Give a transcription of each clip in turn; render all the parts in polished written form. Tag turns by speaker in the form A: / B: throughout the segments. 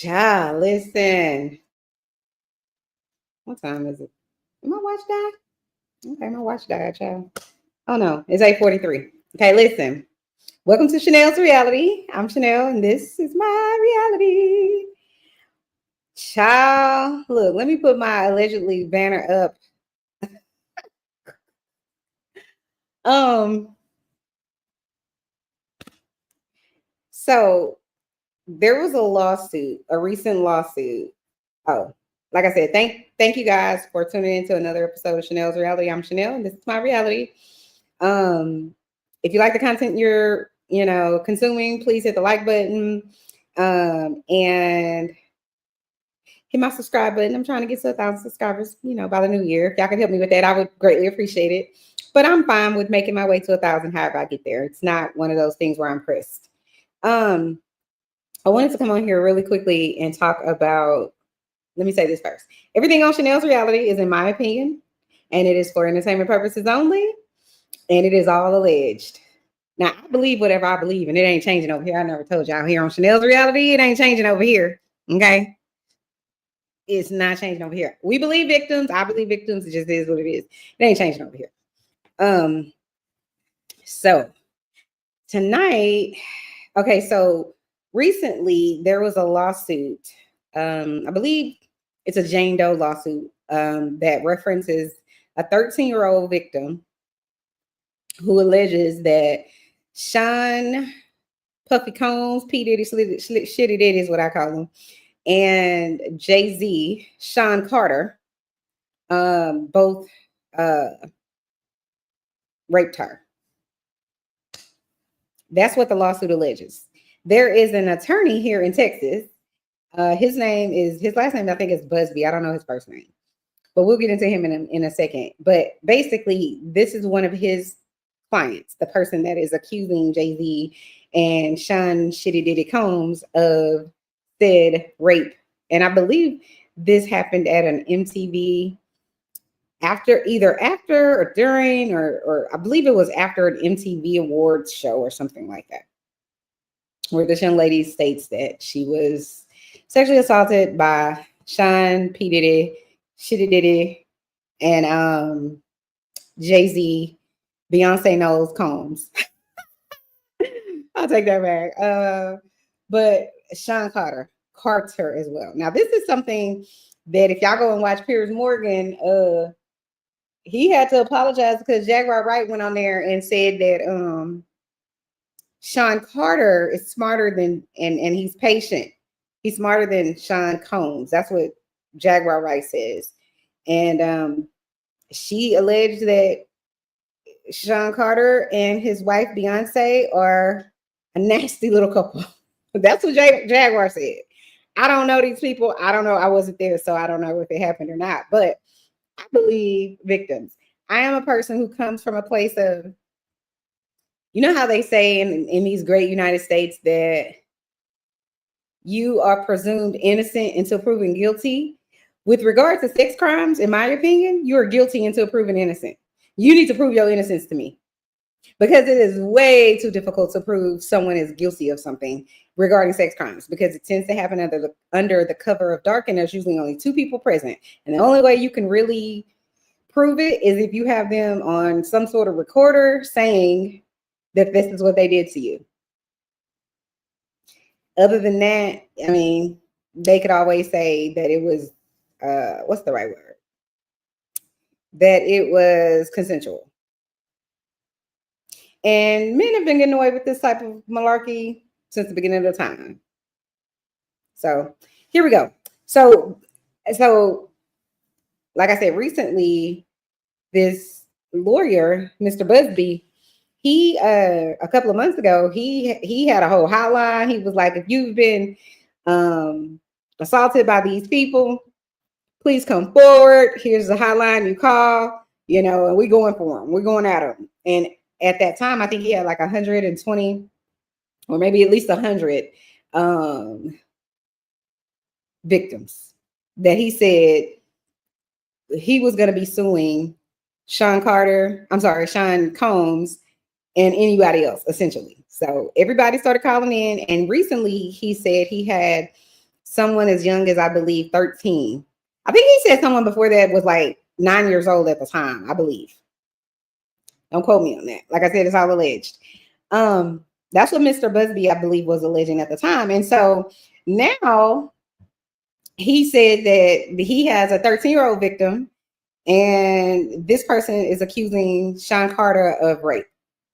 A: Child, listen. What time is it? Did my watch die? Okay, my watch died, child. Oh no, it's 8:43. Okay, listen. Welcome to Chanel's Reality. I'm Chanel, and this is my reality. Child, look, let me put my allegedly banner up. So there was a lawsuit, a recent lawsuit. Oh, like I said, thank you guys for tuning in to another episode of Chanel's Reality. I'm Chanel, and this is my reality. If you like the content you're, consuming, please hit the like button. And hit my subscribe button. I'm trying to get to 1,000 subscribers, by the new year. If y'all can help me with that, I would greatly appreciate it. But I'm fine with making my way to 1,000 however I get there. It's not one of those things where I'm pressed. I wanted to come on here really quickly and talk about, let me say this first. Everything on Chanel's Reality is in my opinion, and it is for entertainment purposes only, and it is all alleged. Now, I believe whatever I believe, and it ain't changing over here. I never told y'all here on Chanel's Reality, it ain't changing over here, okay? It's not changing over here. We believe victims. I believe victims. It just is what it is. It ain't changing over here. So tonight, okay, so recently there was a lawsuit. I believe it's a Jane Doe lawsuit that references a 13-year-old victim who alleges that Sean Puffy Combs, P. Diddy, Shitty Diddy is what I call him, and Jayz, Sean Carter, both raped her. That's what the lawsuit alleges. There is an attorney here in Texas. His last name, I think, is Busby. I don't know his first name, but we'll get into him in a second. But basically, this is one of his clients, the person that is accusing Jayz and Sean Shitty Diddy Combs of said rape. And I believe this happened at an MTV either after or during, or I believe it was after an MTV Awards show or something like that, where this young lady states that she was sexually assaulted by Sean P. Diddy, Shitty Diddy, and Jayz, Beyonce knows Combs. I'll take that back. But Sean Carter as well. Now, this is something that if y'all go and watch Piers Morgan, he had to apologize because Jaguar Wright went on there and said that Sean Carter is smarter than, and he's patient. He's smarter than Sean Combs. That's what Jaguar Wright says. And she alleged that Sean Carter and his wife Beyonce are a nasty little couple. That's what Jaguar said. I don't know these people. I don't know. I wasn't there, so I don't know if it happened or not. But I believe victims. I am a person who comes from a place of, you know how they say in these great United States that you are presumed innocent until proven guilty. With regard to sex crimes, in my opinion, you are guilty until proven innocent. You need to prove your innocence to me, because it is way too difficult to prove someone is guilty of something regarding sex crimes, because it tends to happen under the cover of dark, and there's usually only two people present. And the only way you can really prove it is if you have them on some sort of recorder saying that this is what they did to you. Other than that, I mean, they could always say that it was, what's the right word? That it was consensual. And men have been getting away with this type of malarkey since the beginning of the time. So here we go. So like I said, recently, this lawyer, Mr. Busby, he a couple of months ago, he had a whole hotline. He was like, if you've been assaulted by these people, please come forward. Here's the hotline you call, and we're going for them. We're going at them. And at that time, I think he had like 120 or maybe at least 100 victims that he said he was going to be suing Sean Combs and anybody else, essentially. So everybody started calling in. And recently he said he had someone as young as, I believe, 13. I think he said someone before that was like 9 years old at the time, I believe. Don't quote me on that. Like I said, it's all alleged. That's what Mr. Busby, I believe, was alleging at the time. And so now he said that he has a 13-year-old victim, and this person is accusing Sean Carter of rape.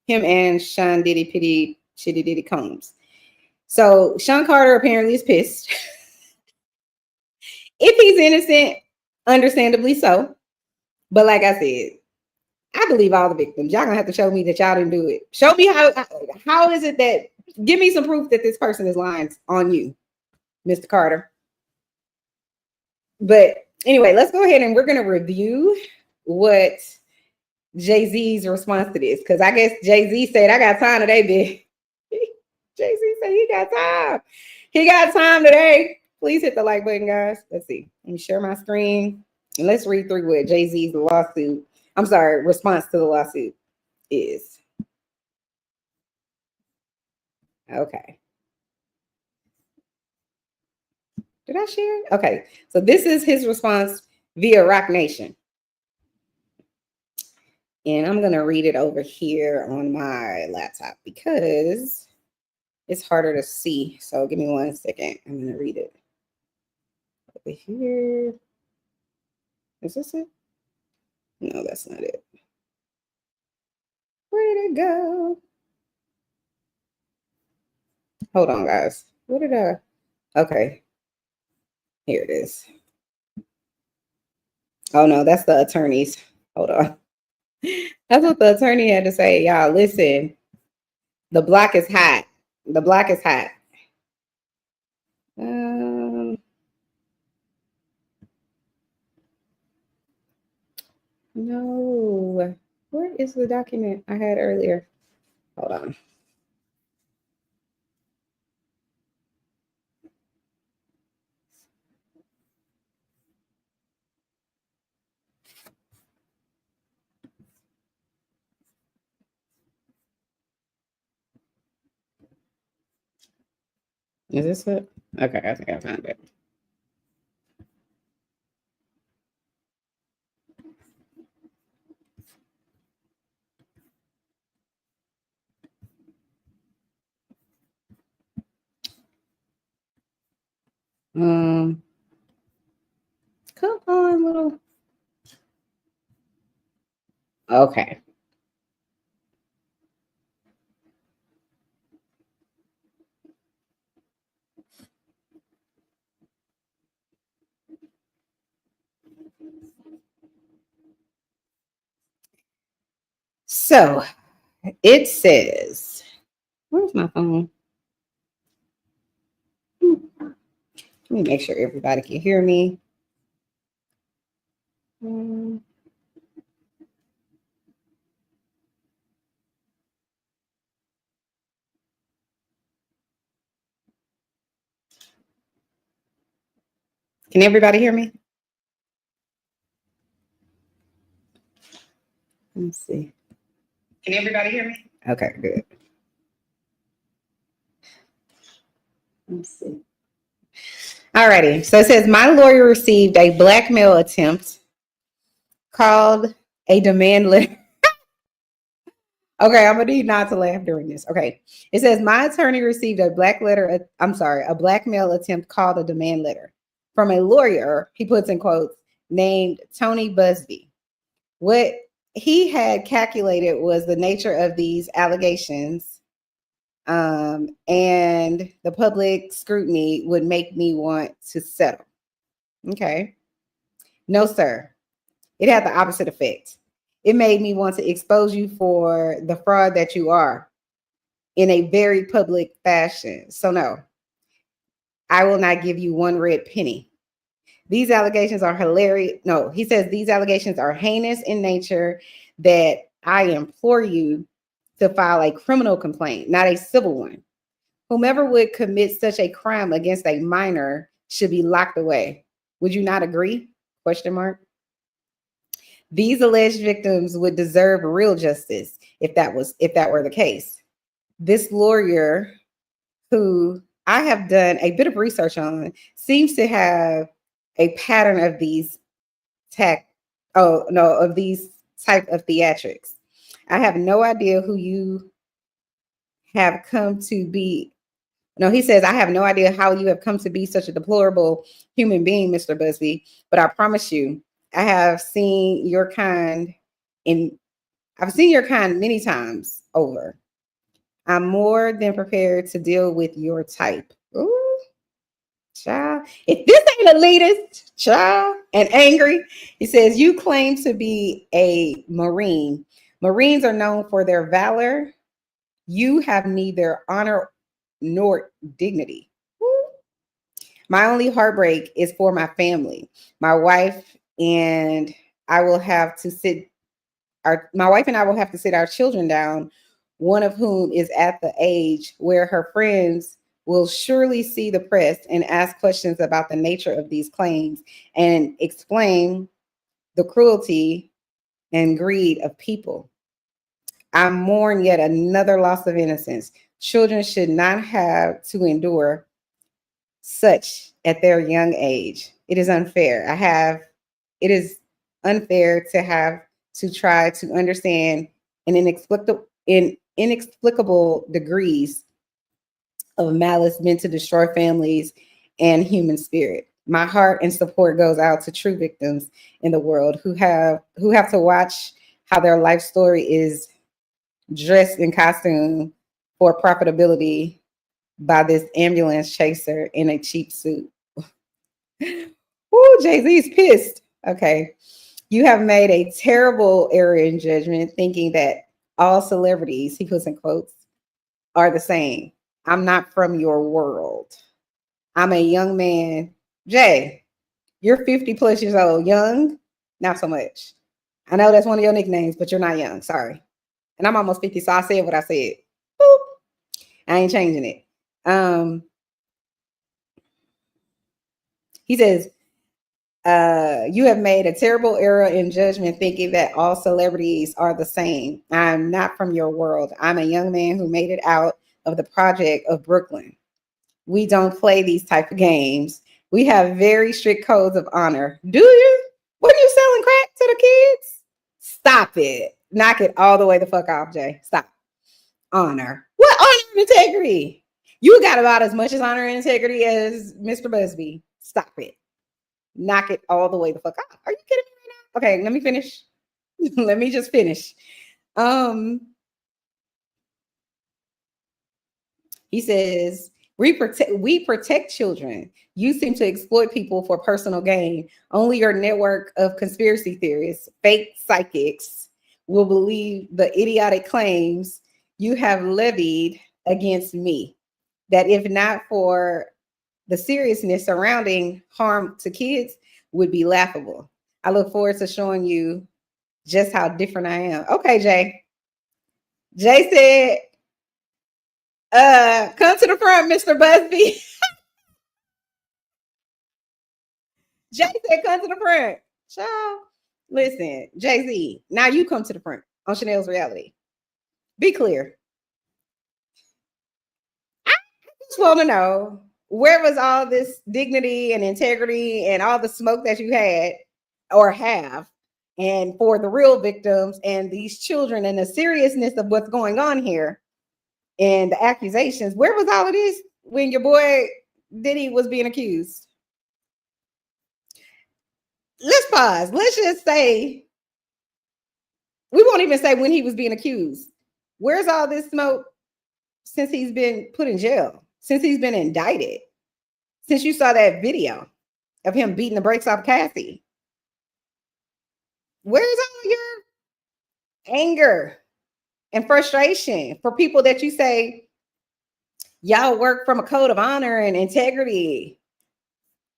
A: Him and Sean Diddy Pitty Shitty Diddy Combs. So Sean Carter apparently is pissed. If he's innocent, understandably so. But like I said, I believe all the victims. Y'all gonna have to show me that y'all didn't do it. Show me how is it that, give me some proof that this person is lying on you, Mr. Carter. But anyway, let's go ahead and we're gonna review what Jay-Z's response to this, because I guess Jay-Z said, I got time today, bitch. Jay-Z said he got time. He got time today. Please hit the like button, guys. Let's see. Let me share my screen and let's read through what Jay-Z's lawsuit, response to the lawsuit is. Okay. Did I share it? Okay. So this is his response via Rock Nation. And I'm going to read it over here on my laptop because it's harder to see. So give me 1 second. I'm going to read it over here. Is this it? No, that's not it. Where did it go? Hold on, guys. What did I? Okay. Here it is. Oh, no, that's the attorneys. Hold on. That's what the attorney had to say. Y'all, listen. The block is hot. The block is hot. No. Where is the document I had earlier? Hold on. Is this it? Okay, I think I found it. Come on, little. Okay. So it says, where's my phone? Let me make sure everybody can hear me. Can everybody hear me? Let me see. Can everybody hear me? Okay, good. Let's see. All righty. So it says, my lawyer received a blackmail attempt called a demand letter. Okay, I'm gonna need not to laugh during this. Okay. It says, my attorney received a blackmail attempt called a demand letter from a lawyer, he puts in quotes, named Tony Busby. What he had calculated was the nature of these allegations, and the public scrutiny would make me want to settle. Okay. No, sir. It had the opposite effect. It made me want to expose you for the fraud that you are in a very public fashion. So no, I will not give you one red penny. These allegations are hilarious. No, he says these allegations are heinous in nature, that I implore you to file a criminal complaint, not a civil one. Whomever would commit such a crime against a minor should be locked away. Would you not agree? Question mark. These alleged victims would deserve real justice if that were the case. This lawyer, who I have done a bit of research on seems to have a pattern of these of these type of theatrics. I have no idea who you have come to be. No, he says, I have no idea how you have come to be such a deplorable human being, Mr. Busby, but I promise you, I have seen your kind many times over. I'm more than prepared to deal with your type. Ooh, child. If this ain't elitist, child, and angry, he says, you claim to be a Marine. Marines are known for their valor. You have neither honor nor dignity. Woo. My only heartbreak is for my family. My wife and I will have to sit our children down, one of whom is at the age where her friends will surely see the press and ask questions about the nature of these claims and explain the cruelty and greed of people. I mourn yet another loss of innocence. Children should not have to endure such at their young age. It is unfair. It is unfair to have to try to understand in inexplicable degrees of malice meant to destroy families and human spirit. My heart and support goes out to true victims in the world who have to watch how their life story is dressed in costume for profitability by this ambulance chaser in a cheap suit. Ooh, Jay-Z's pissed. Okay. You have made a terrible error in judgment thinking that all celebrities, he puts in quotes, are the same. I'm not from your world. I'm a young man. Jay, you're 50 plus years old. Young, not so much. I know that's one of your nicknames, but you're not young. Sorry. And I'm almost 50, so I said what I said. Boop. I ain't changing it. He says, you have made a terrible error in judgment thinking that all celebrities are the same. I'm not from your world. I'm a young man who made it out of the project of Brooklyn. We don't play these type of games. We have very strict codes of honor. Do you? When you selling crack to the kids? Stop it. Knock it all the way the fuck off, Jay. Stop. Honor. What honor and integrity? You got about as much as honor and integrity as Mr. Busby. Stop it. Knock it all the way the fuck off. Are you kidding me right now? Okay, let me finish. Let me just finish. He says, we protect children. You seem to exploit people for personal gain. Only your network of conspiracy theorists, fake psychics, will believe the idiotic claims you have levied against me. That if not for the seriousness surrounding harm to kids, would be laughable. I look forward to showing you just how different I am. Okay, Jay. Jay said, come to the front, Mr. Busby. Jay said, come to the front. Child, listen, Jay-Z, now you come to the front on Chanel's Reality. Be clear. I just want to know, where was all this dignity and integrity and all the smoke that you had or have, and for the real victims and these children and the seriousness of what's going on here and the accusations? Where was all of this when your boy Diddy was being accused? Let's pause. Let's just say, we won't even say when he was being accused. Where's all this smoke since he's been put in jail, since he's been indicted, since you saw that video of him beating the brakes off Cassie? Where's all your anger and frustration for people that you say y'all work from a code of honor and integrity?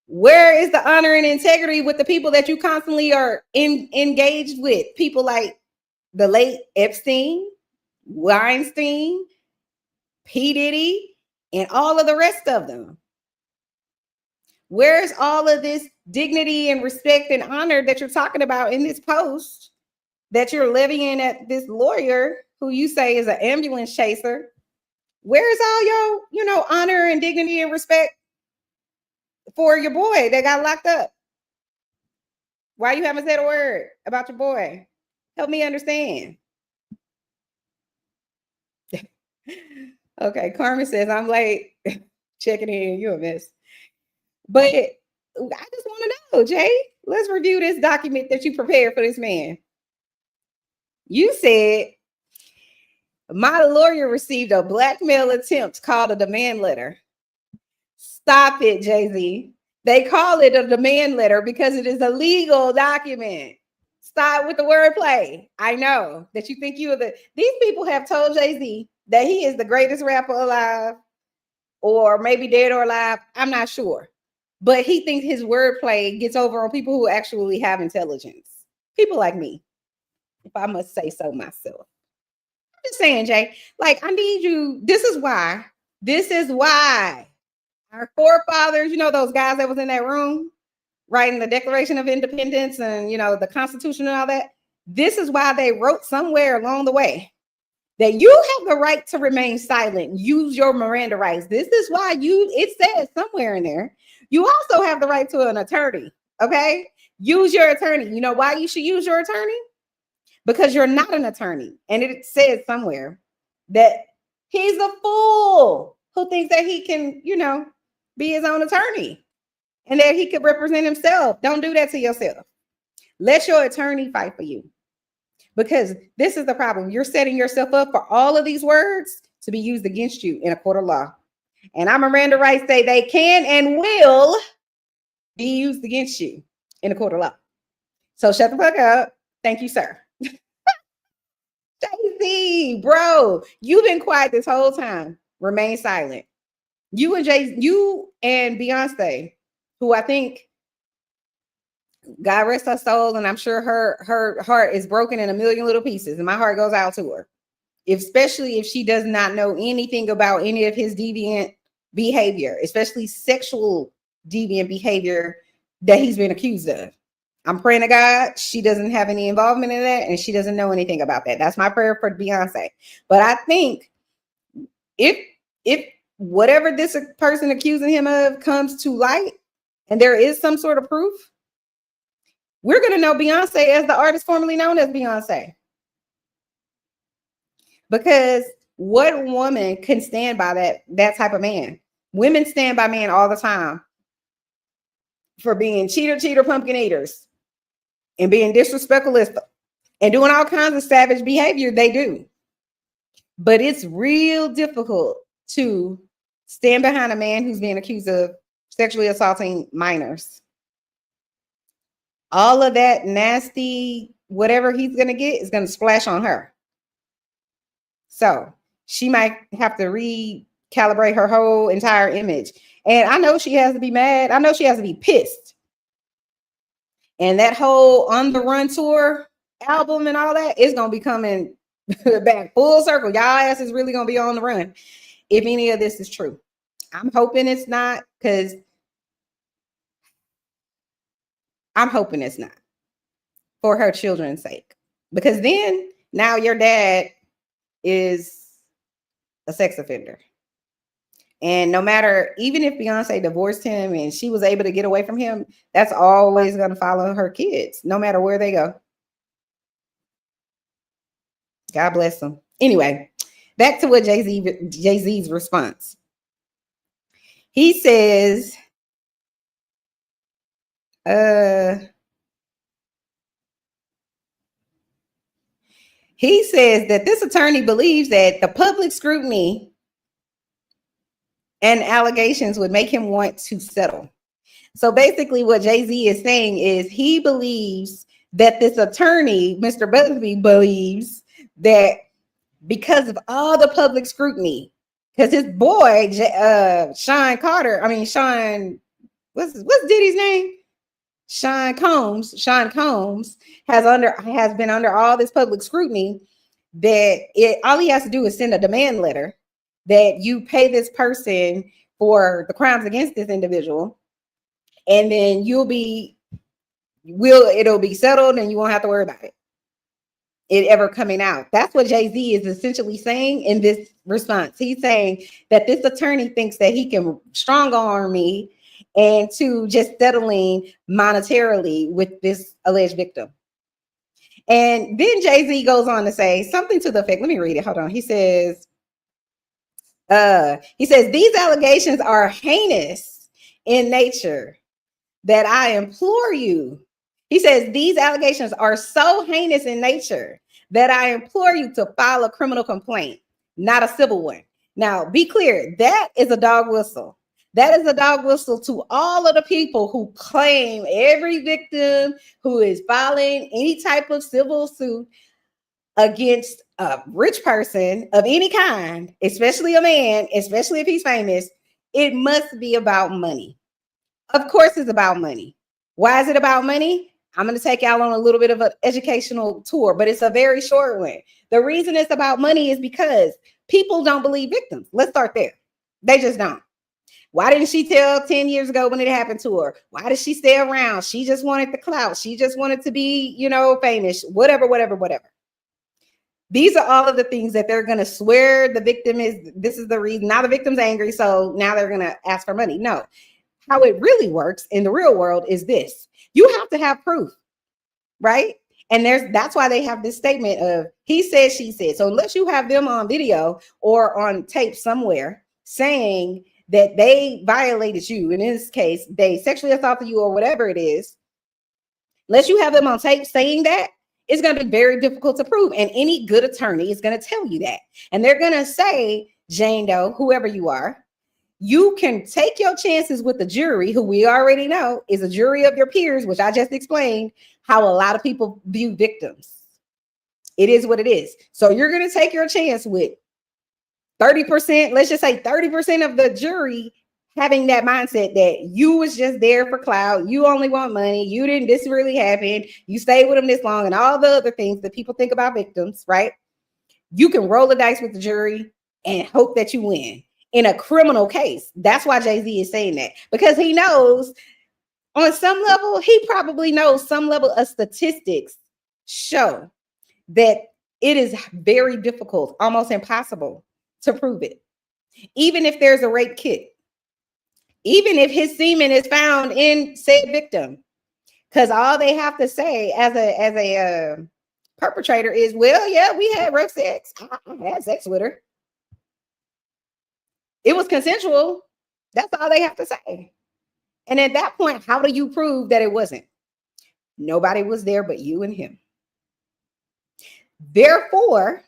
A: Where is the honor and integrity with the people that you constantly are engaged with? People like the late Epstein, Weinstein, P. Diddy, and all of the rest of them. Where's all of this dignity and respect and honor that you're talking about in this post that you're levying at this lawyer who you say is an ambulance chaser? Where's all your, honor and dignity and respect for your boy that got locked up? Why you haven't said a word about your boy? Help me understand. Okay, Carmen says, I'm late. Checking in, you a mess. But I just want to know, Jay, let's review this document that you prepared for this man. You said, my lawyer received a blackmail attempt called a demand letter. Stop it, Jay-Z. They call it a demand letter because it is a legal document. Stop with the wordplay. I know that you think these people have told Jay-Z that he is the greatest rapper alive, or maybe dead or alive. I'm not sure. But he thinks his wordplay gets over on people who actually have intelligence. People like me, if I must say so myself. I'm just saying, Jay, like, I need you. This is why our forefathers, those guys that was in that room writing the Declaration of Independence and, the Constitution and all that. This is why they wrote somewhere along the way that you have the right to remain silent. Use your Miranda rights. This is why it says somewhere in there, you also have the right to an attorney. Okay. Use your attorney. You know why you should use your attorney? Because you're not an attorney. And it says somewhere that he's a fool who thinks that he can, be his own attorney and that he could represent himself. Don't do that to yourself. Let your attorney fight for you. Because this is the problem. You're setting yourself up for all of these words to be used against you in a court of law. And I'm Miranda Rights say they can and will be used against you in a court of law. So shut the fuck up. Thank you, sir. Jay-Z, bro, you've been quiet this whole time. Remain silent. You and Beyonce, who I think, God rest her soul, and I'm sure her heart is broken in a million little pieces, and my heart goes out to her, especially if she does not know anything about any of his deviant behavior, especially sexual deviant behavior that he's been accused of. I'm praying to God she doesn't have any involvement in that, and she doesn't know anything about that. That's my prayer for Beyonce. But I think if whatever this person accusing him of comes to light, and there is some sort of proof, we're going to know Beyonce as the artist formerly known as Beyonce. Because what woman can stand by that type of man? Women stand by men all the time for being cheater, pumpkin eaters, and being disrespectful and doing all kinds of savage behavior. They do. But it's real difficult to stand behind a man who's being accused of sexually assaulting minors. All of that nasty, whatever he's going to get is going to splash on her. So she might have to recalibrate her whole entire image. And I know she has to be mad. I know she has to be pissed. And that whole On the Run tour album and all that is going to be coming back full circle. Y'all ass is really going to be on the run if any of this is true. I'm hoping it's not, because I'm hoping it's not, for her children's sake. Because then now your dad is a sex offender. And no matter, even if Beyonce divorced him and she was able to get away from him, that's always going to follow her kids, no matter where they go. God bless them. Anyway, back to what Jay-Z's response. He says, that this attorney believes that the public scrutiny and allegations would make him want to settle. So basically what Jay-Z is saying is he believes that this attorney, Mr. Busby, believes that because of all the public scrutiny, because his boy, Sean, what's Diddy's name? Sean Combs has been under all this public scrutiny, that all he has to do is send a demand letter that you pay this person for the crimes against this individual, and then it'll be settled and you won't have to worry about it. it ever coming out. That's what Jay-Z is essentially saying in this response. He's saying that this attorney thinks that he can strong arm me and to just settling monetarily with this alleged victim. And then Jay-Z goes on to say something to the effect, let me read it. Hold on. He says, these allegations are heinous in nature that I implore you. He says, these allegations are so heinous in nature that I implore you to file a criminal complaint, not a civil one. Now, be clear, that is a dog whistle. That is a dog whistle to all of the people who claim every victim who is filing any type of civil suit against a rich person of any kind, especially a man, especially if he's famous, it must be about money. Of course, it's about money. Why is it about money? I'm going to take y'all on a little bit of an educational tour, but it's a very short one. The reason it's about money is because people don't believe victims. Let's start there. They just don't. Why didn't she tell 10 years ago when it happened to her? Why did she stay around? She just wanted the clout. She just wanted to be, famous, whatever. These are all of the things that they're going to swear the victim this is the reason. Now the victim's angry, so now they're going to ask for money. No. How it really works in the real world is this. You have to have proof, right? And that's why they have this statement of he said, she said. So unless you have them on video or on tape somewhere saying that they violated you, in this case, they sexually assaulted you or whatever it is, unless you have them on tape saying that, it's going to be very difficult to prove. And any good attorney is going to tell you that. And they're going to say, Jane Doe, whoever you are, you can take your chances with the jury, who we already know is a jury of your peers, which I just explained how a lot of people view victims. It is what it is. So you're going to take your chance with 30%, let's just say 30% of the jury having that mindset that you was just there for clout, you only want money, this really happened, you stayed with them this long, and all the other things that people think about victims, right? You can roll the dice with the jury and hope that you win. In a criminal case, that's why Jay-Z is saying that, because he knows on some level, he probably knows some level of statistics show that it is very difficult, almost impossible to prove it. Even if there's a rape kit, even if his semen is found in said victim, because all they have to say as a perpetrator is, well, yeah, we had rough sex. I had sex with her. It was consensual. That's all they have to say. And at that point, how do you prove that it wasn't? Nobody was there but you and him. Therefore,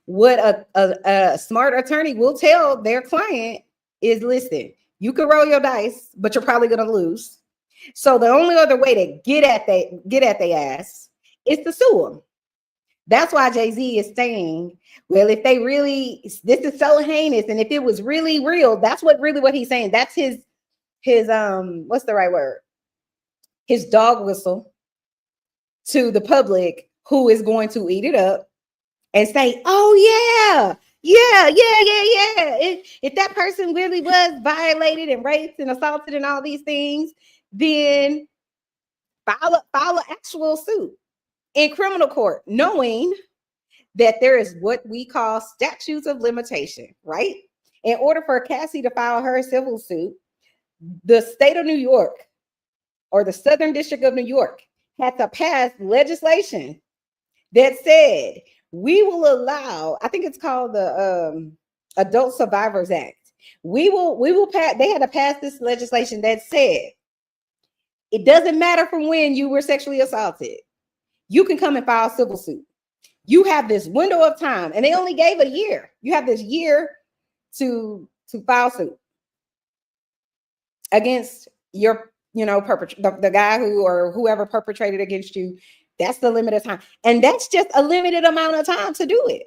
A: what a smart attorney will tell their client is, listen, you can roll your dice, but you're probably going to lose. So the only other way to get at their ass is to sue them. That's why Jay-Z is saying, well, if they really, this is so heinous, and if it was really real, that's what he's saying. That's his what's the right word? His dog whistle to the public who is going to eat it up and say, oh yeah. If that person really was violated and raped and assaulted and all these things, then file an actual suit in criminal court, knowing that there is what we call statutes of limitation, right? In order for Cassie to file her civil suit, the state of New York or the Southern District of New York had to pass legislation that said, we will allow, I think it's called the Adult Survivors Act. We will pass, they had to pass this legislation that said, it doesn't matter from when you were sexually assaulted. You can come and file a civil suit. You have this window of time, and they only gave a year. You have this year to file suit against your, the guy who or whoever perpetrated against you. That's the limit of time. And that's just a limited amount of time to do it.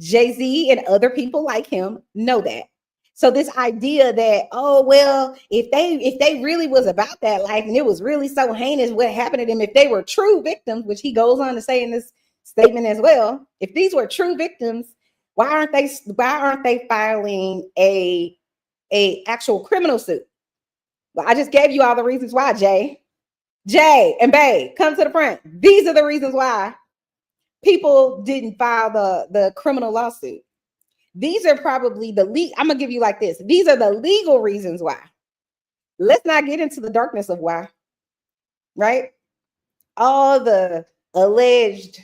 A: Jay-Z and other people like him know that. So this idea that, oh, well, if they really was about that life and it was really so heinous what happened to them, if they were true victims, which he goes on to say in this statement as well, if these were true victims, why aren't they filing a actual criminal suit? Well, I just gave you all the reasons why, Jay and Bae, come to the front. These are the reasons why. people didn't file the criminal lawsuit. These are probably I'm gonna give you like this. These are the legal reasons why. Let's not get into the darkness of why, right? All the alleged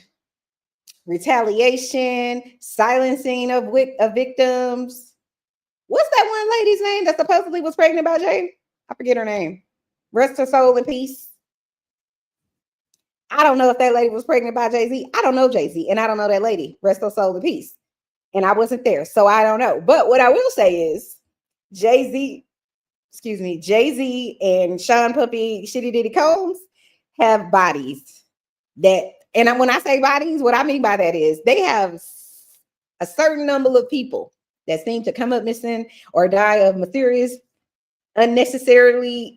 A: retaliation, silencing of victims. What's that one lady's name that supposedly was pregnant by Jay? I forget her name. Rest her soul in peace. I don't know if that lady was pregnant by Jay-Z. I don't know Jay-Z, and I don't know that lady. Rest her soul in peace. And I wasn't there, so I don't know. But what I will say is Jay-Z and Sean Puppy Shitty Diddy Combs have bodies that, and when I say bodies, what I mean by that is they have a certain number of people that seem to come up missing or die of mysterious, unnecessary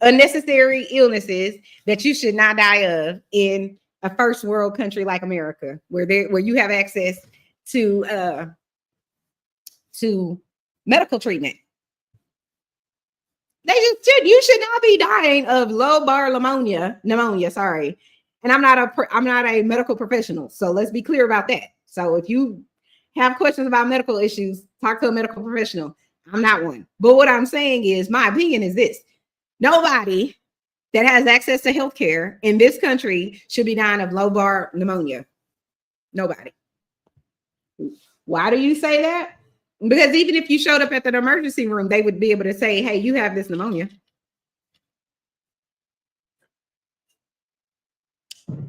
A: illnesses that you should not die of in a first world country like America, where you have access to medical treatment. You should not be dying of lobar pneumonia. Sorry, and I'm not a medical professional, so let's be clear about that. So if you have questions about medical issues, talk to a medical professional. I'm not one, but what I'm saying is, my opinion is this: nobody that has access to healthcare in this country should be dying of lobar pneumonia. Nobody. Why do you say that? Because even if you showed up at the emergency room, they would be able to say, hey, you have this pneumonia.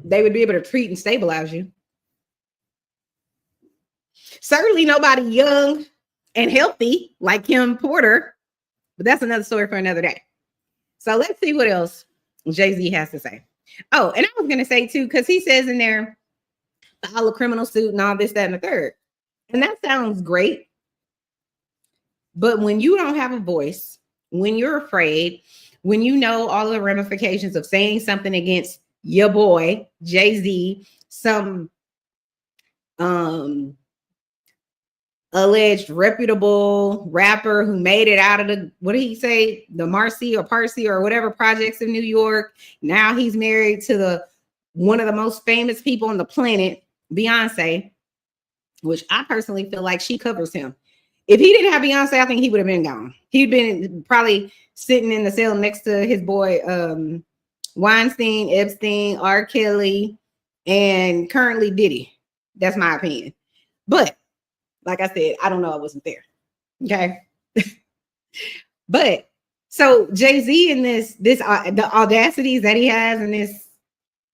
A: They would be able to treat and stabilize you. Certainly nobody young and healthy like Kim Porter, but that's another story for another day. So let's see what else Jay-Z has to say. Oh, and I was going to say too, because he says in there, file a criminal suit and all this, that, and the third. And that sounds great. But when you don't have a voice, when you're afraid, when you know all the ramifications of saying something against your boy, Jay-Z, some alleged reputable rapper who made it out of the, what did he say? The Marcy or Parsi or whatever projects in New York. Now he's married to one of the most famous people on the planet, Beyonce, which I personally feel like she covers him. If he didn't have Beyonce, I think he would have been gone. He'd been probably sitting in the cell next to his boy, Weinstein, Epstein, R. Kelly, and currently Diddy. That's my opinion. But like I said, I don't know. I wasn't there. Okay. But so Jay-Z in this the audacities that he has in this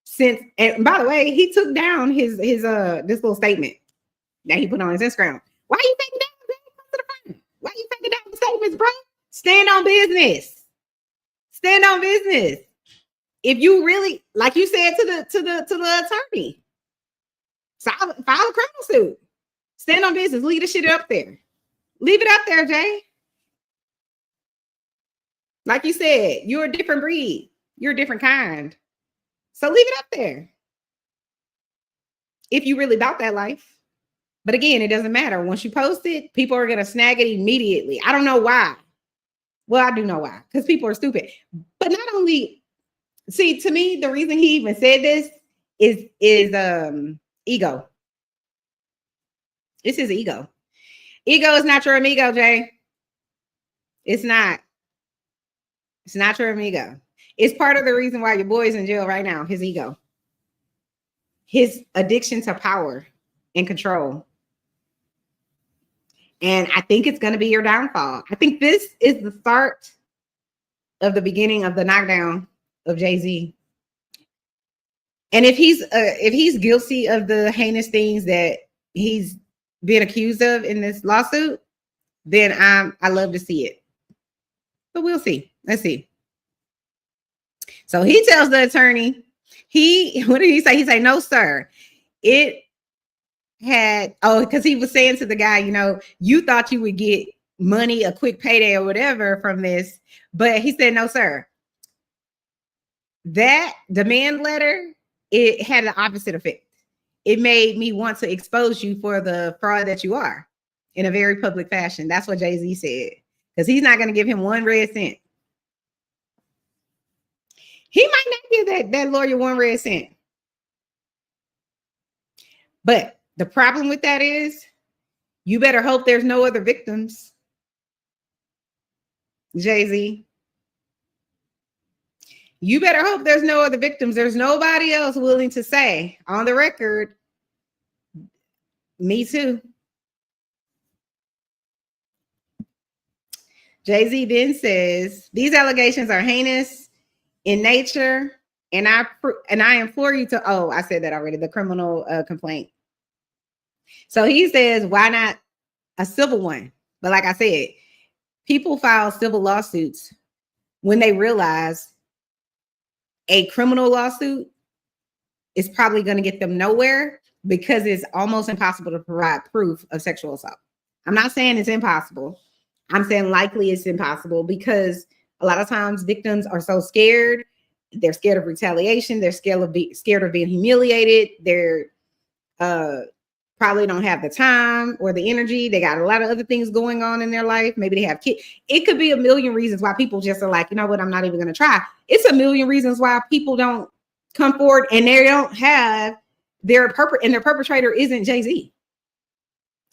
A: sense. And by the way, he took down his this little statement that he put on his Instagram. Why are you taking down? Why are you taking down the statements, bro? Stand on business. Stand on business. If you really, like you said to the attorney, file a criminal suit. Stand on business. Leave the shit up there. Leave it up there, Jay. Like you said, you're a different breed. You're a different kind. So leave it up there. If you really about that life. But again, it doesn't matter. Once you post it, people are going to snag it immediately. I don't know why. Well, I do know why. Because people are stupid. But not only, see, to me, the reason he even said this is ego. It's his ego. Ego is not your amigo, Jay. It's not. It's not your amigo. It's part of the reason why your boy's in jail right now. His ego. His addiction to power and control. And I think it's going to be your downfall. I think this is the start of the beginning of the knockdown of Jay-Z. And if he's guilty of the heinous things that he's been accused of in this lawsuit, then I love to see it. But we'll see. Let's see. So he tells the attorney, what did he say? He said, no, sir. It had, because he was saying to the guy, you thought you would get money, a quick payday or whatever from this. But he said, no, sir. That demand letter, it had the opposite effect. It made me want to expose you for the fraud that you are in a very public fashion. That's what Jay-Z said. Because he's not going to give him one red cent. He might not give that lawyer one red cent. But the problem with that is you better hope there's no other victims. Jayz, you better hope there's no other victims. There's nobody else willing to say on the record, me too. Jayz then says, these allegations are heinous in nature, and I implore you to, oh, I said that already, the criminal complaint. So he says, why not a civil one? But like I said, people file civil lawsuits when they realize a criminal lawsuit is probably going to get them nowhere because it's almost impossible to provide proof of sexual assault. I'm not saying it's impossible. I'm saying likely it's impossible because a lot of times victims are so scared. They're scared of retaliation. They're scared of being humiliated. They're probably don't have the time or the energy. They got a lot of other things going on in their life. Maybe they have kids. It could be a million reasons why people just are like, you know what, I'm not even going to try. It's a million reasons why people don't come forward and they don't have their perpetrator isn't Jay-Z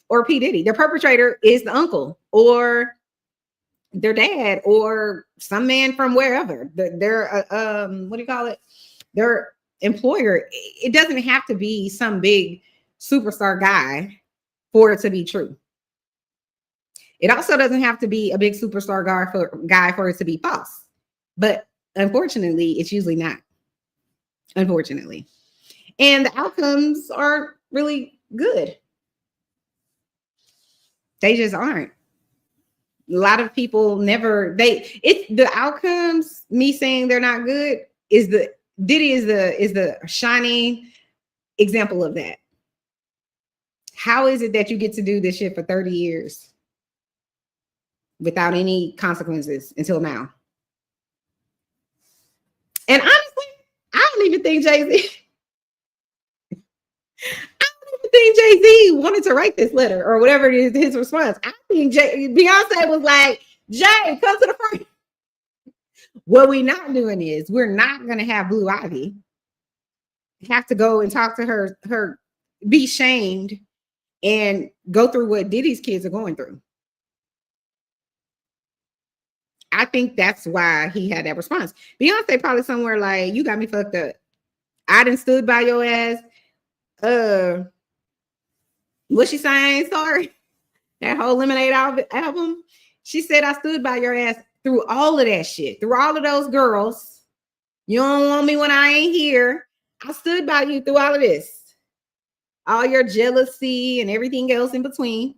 A: or P. Diddy. Their perpetrator is the uncle or their dad or some man from wherever. Their what do you call it? Their employer. It doesn't have to be some big superstar guy for it to be true. It also doesn't have to be a big superstar guy for it to be false. But unfortunately, it's usually not. Unfortunately. And the outcomes aren't really good. They just aren't. A lot of people the outcomes, me saying they're not good, is the Diddy is the shining example of that. How is it that you get to do this shit for 30 years without any consequences until now? And honestly, I don't even think Jay-Z wanted to write this letter or whatever it is, his response. I think Beyonce was like, Jay, come to the front. What we're not doing is we're not going to have Blue Ivy have to go and talk to her, be shamed, and go through what Diddy's kids are going through. I think that's why he had that response. Beyonce probably somewhere like, you got me fucked up. I done stood by your ass. What she saying? Sorry. That whole Lemonade album. She said, I stood by your ass through all of that shit, through all of those girls. You don't want me when I ain't here. I stood by you through all of this. All your jealousy and everything else in between.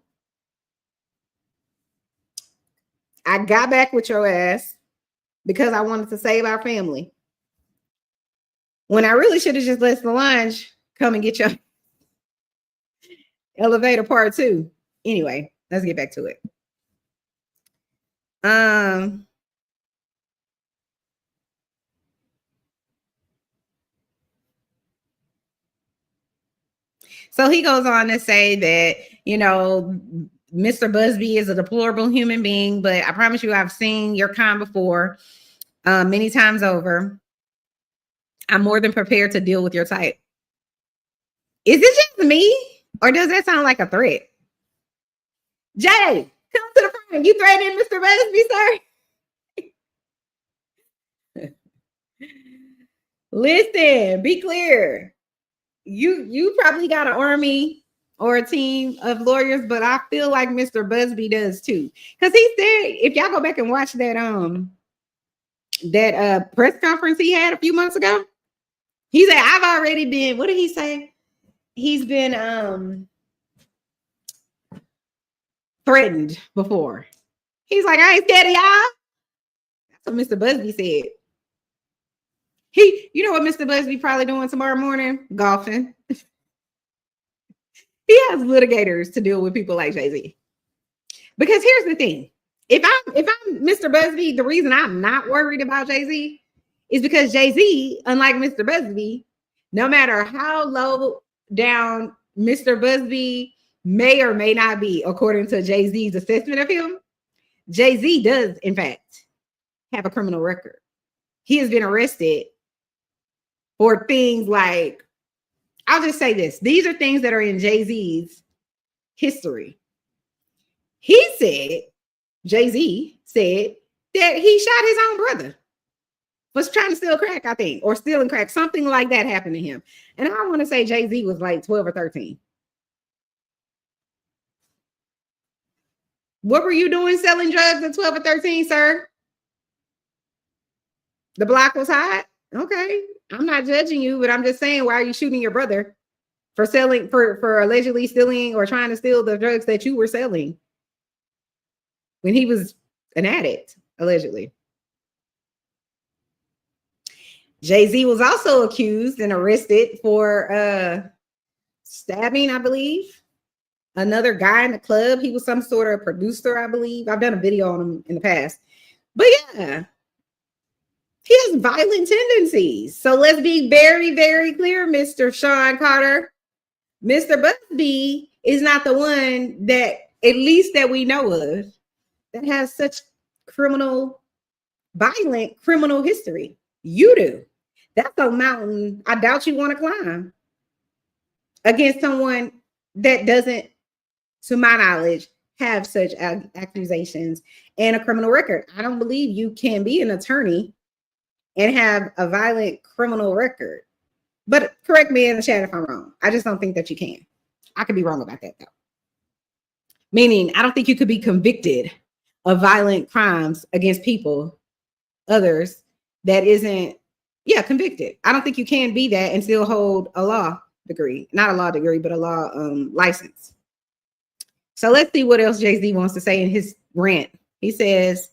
A: I got back with your ass because I wanted to save our family. When I really should have just let Solange come and get your elevator part 2. Anyway, let's get back to it. So he goes on to say that, you know, Mr. Busby is a deplorable human being, but I promise you, I've seen your kind before, many times over. I'm more than prepared to deal with your type. Is it just me, or does that sound like a threat? Jay, come to the front. You threatening Mr. Busby, sir? Listen, be clear. You probably got an army or a team of lawyers, but I feel like Mr. Busby does too. Because he said, if y'all go back and watch that press conference he had a few months ago, he said, I've already been, what did he say? He's been threatened before. He's like, I ain't scared of y'all. That's what Mr. Busby said. You know what Mr. Busby probably doing tomorrow morning? Golfing. He has litigators to deal with people like Jay-Z. Because here's the thing. If I'm Mr. Busby, the reason I'm not worried about Jay-Z is because Jay-Z, unlike Mr. Busby, no matter how low down Mr. Busby may or may not be, according to Jay-Z's assessment of him, Jay-Z does, in fact, have a criminal record. He has been arrested for things like I'll just say this. These are things that are in Jay-Z's history. He said, Jay-Z said that he shot his own brother. Was trying to steal crack, I think, or stealing crack. Something like that happened to him. And I want to say Jay-Z was like 12 or 13. What were you doing selling drugs at 12 or 13, sir? The block was hot? Okay. I'm not judging you, but I'm just saying, why are you shooting your brother for selling, for allegedly stealing or trying to steal the drugs that you were selling when he was an addict, allegedly? Jay-Z was also accused and arrested for stabbing, I believe, another guy in the club. He was some sort of producer, I believe. I've done a video on him in the past. But yeah, he has violent tendencies. So let's be very, very clear, Mr. Sean Carter. Mr. Busby is not the one that, at least that we know of, that has such violent criminal history. You do. That's a mountain I doubt you want to climb against someone that doesn't, to my knowledge, have such accusations and a criminal record. I don't believe you can be an attorney and have a violent criminal record. But correct me in the chat if I'm wrong. I just don't think that you can. I could be wrong about that, though. Meaning, I don't think you could be convicted of violent crimes against people, others, that isn't, convicted. I don't think you can be that and still hold a law degree. Not a law degree, but a law license. So let's see what else Jay-Z wants to say in his rant. He says,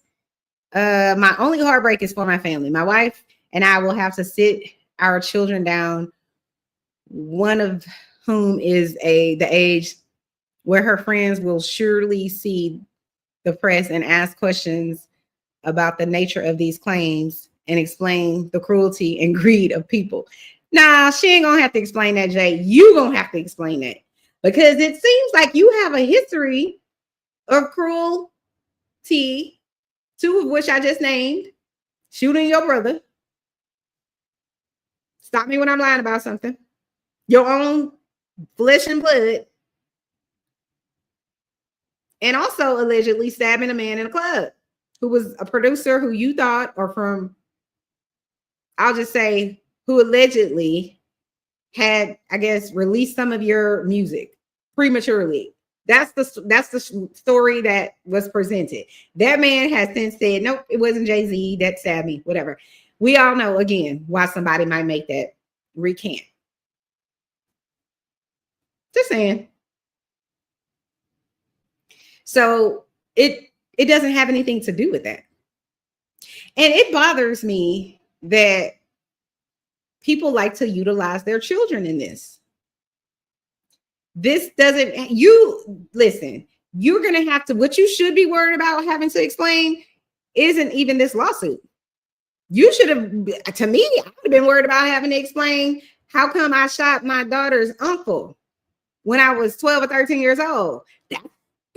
A: my only heartbreak is for my family. My wife and I will have to sit our children down, one of whom is the age where her friends will surely see the press and ask questions about the nature of these claims and explain the cruelty and greed of people. Nah, she ain't gonna have to explain that, Jay. You gonna have to explain that, because it seems like you have a history of cruelty, two of which I just named, shooting your brother. Stop me when I'm lying about something. Your own flesh and blood. And also allegedly stabbing a man in a club who was a producer who you thought, or from, I'll just say, who allegedly had, I guess, released some of your music prematurely. That's the story that was presented. That man has since said, nope, it wasn't Jay-Z that stabbed me, whatever. We all know, again, why somebody might make that recant. Just saying. So it doesn't have anything to do with that. And it bothers me that people like to utilize their children in this. This doesn't, listen, you're going to have to, what you should be worried about having to explain isn't even this lawsuit. You should have, to me, I would have been worried about having to explain how come I shot my daughter's uncle when I was 12 or 13 years old. That's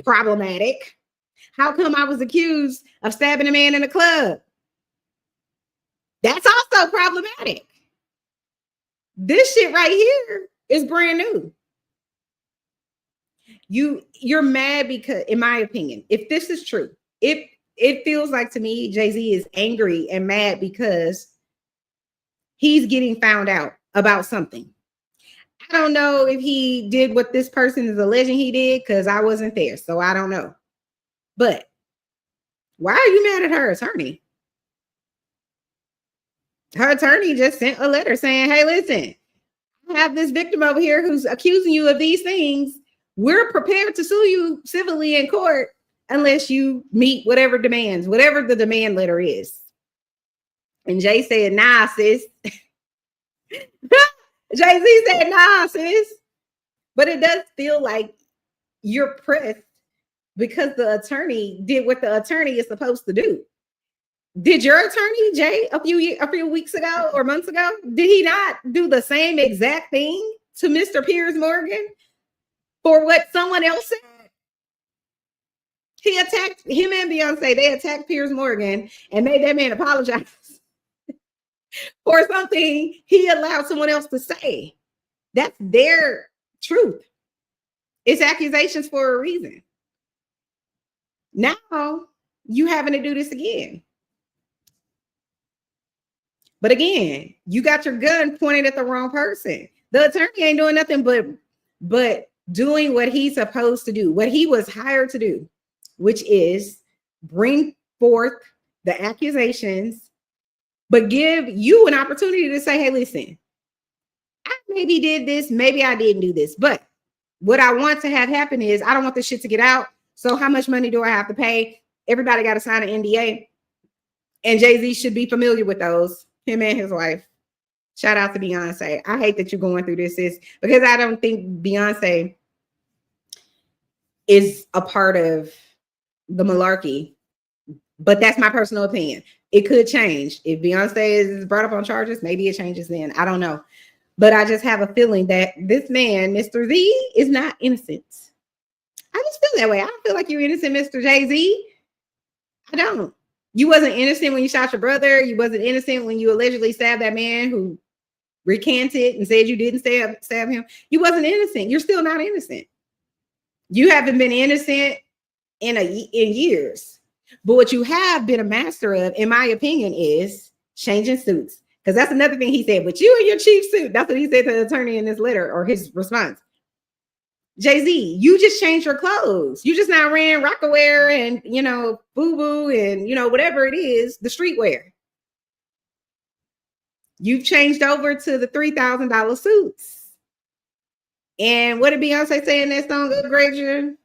A: problematic. How come I was accused of stabbing a man in a club? That's also problematic. This shit right here is brand new. You're mad because, in my opinion, if this is true, it feels like to me Jay-Z is angry and mad because he's getting found out about something. I don't know if he did what this person is alleging he did, because I wasn't there, so I don't know. But why are you mad at her attorney? Her attorney just sent a letter saying, hey, listen, I have this victim over here who's accusing you of these things. We're prepared to sue you civilly in court unless you meet whatever demands, whatever the demand letter is. And Jay said, nah, sis. Jay-Z said, nah, sis. But it does feel like you're pressed because the attorney did what the attorney is supposed to do. Did your attorney, Jay, a few weeks ago or months ago, did he not do the same exact thing to Mr. Piers Morgan for what someone else said? He attacked him and Beyonce. They attacked Piers Morgan and made that man apologize for something he allowed someone else to say. That's their truth. It's accusations for a reason. Now you having to do this again. But again, you got your gun pointed at the wrong person. The attorney ain't doing nothing but doing what he's supposed to do, what he was hired to do, which is bring forth the accusations, but give you an opportunity to say, hey, listen, I maybe did this, maybe I didn't do this, but what I want to have happen is I don't want this shit to get out. So how much money do I have to pay? Everybody got to sign an NDA. And Jay-Z should be familiar with those, him and his wife. Shout out to Beyonce. I hate that you're going through this, sis, because I don't think Beyonce is a part of the malarkey. But that's my personal opinion. It could change. If Beyonce is brought up on charges, maybe it changes then. I don't know. But I just have a feeling that this man, Mr. Z, is not innocent. I just feel that way. I don't feel like you're innocent, Mr. Jay-Z. I don't. You wasn't innocent when you shot your brother. You wasn't innocent when you allegedly stabbed that man who recanted and said you didn't stab him. You wasn't innocent. You're still not innocent. You haven't been innocent in years. But what you have been a master of, in my opinion, is changing suits. Because that's another thing he said. But you and your chief suit. That's what he said to the attorney in this letter or his response. Jay-Z, you just changed your clothes. You just now ran Rockaware and, Boo-Boo and, whatever it is, the streetwear. You've changed over to the $3,000 suits. And what did Beyonce say in that song, Upgrade You?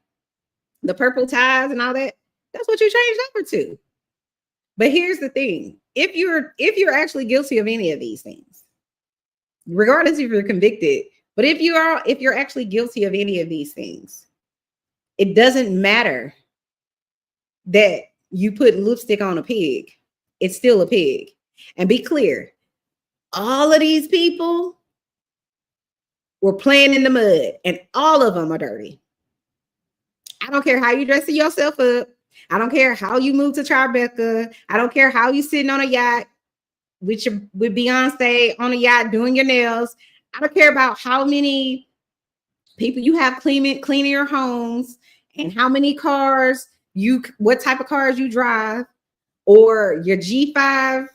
A: The purple ties and all that. That's what you changed over to. But here's the thing. If you're actually guilty of any of these things, regardless if you're convicted, but if you're actually guilty of any of these things, it doesn't matter that you put lipstick on a pig. It's still a pig. And be clear, all of these people were playing in the mud and all of them are dirty. I don't care how you dress yourself up. I don't care how you move to Tribeca. I don't care how you sitting on a yacht with Beyonce on a yacht doing your nails. I don't care about how many people you have cleaning your homes and how many cars what type of cars you drive, or your G5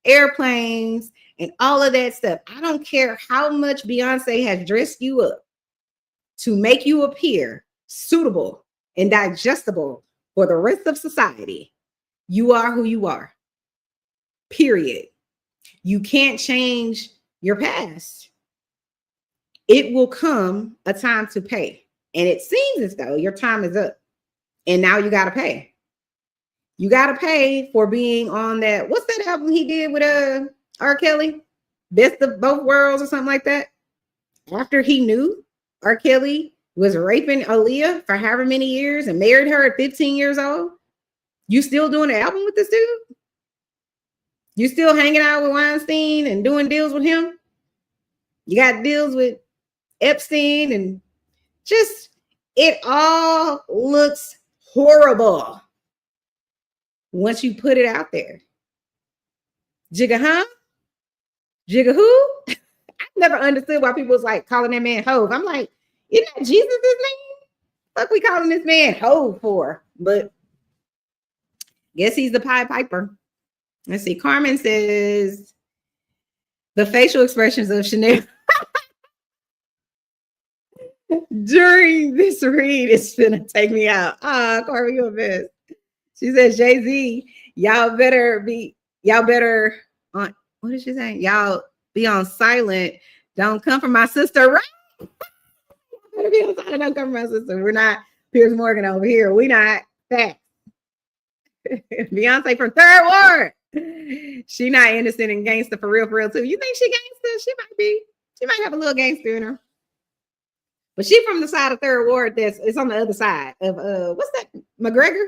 A: airplanes and all of that stuff. I don't care how much Beyonce has dressed you up to make you appear suitable and digestible for the rest of society. You are who you are. Period. You can't change your past. It will come a time to pay. And it seems as though your time is up. And now you got to pay. You got to pay for being on that. What's that album he did with R. Kelly? Best of Both Worlds or something like that. After he knew R. Kelly was raping Aaliyah for however many years and married her at 15 years old. You still doing an album with this dude? You still hanging out with Weinstein and doing deals with him? You got deals with Epstein and just, it all looks horrible once you put it out there. Jigga, huh? Jigga who? I never understood why people was like calling that man Hove. I'm like, isn't that Jesus' name? What we calling this man Hove for? But guess he's the Pied Piper. Let's see. Carmen says the facial expressions of Chanel during this read is gonna take me out. Carmen, you're a mess. She says, Jay-Z, y'all better on, what did she say? Y'all be on silent. Don't come for my sister, right? Better be on silent. Don't come for my sister. We're not Piers Morgan over here. We not facts. Beyonce from Third Ward. She not innocent and gangster for real too. You think she gangster? She might be. She might have a little gangster in her. But she from the side of Third Ward it's on the other side of what's that? McGregor?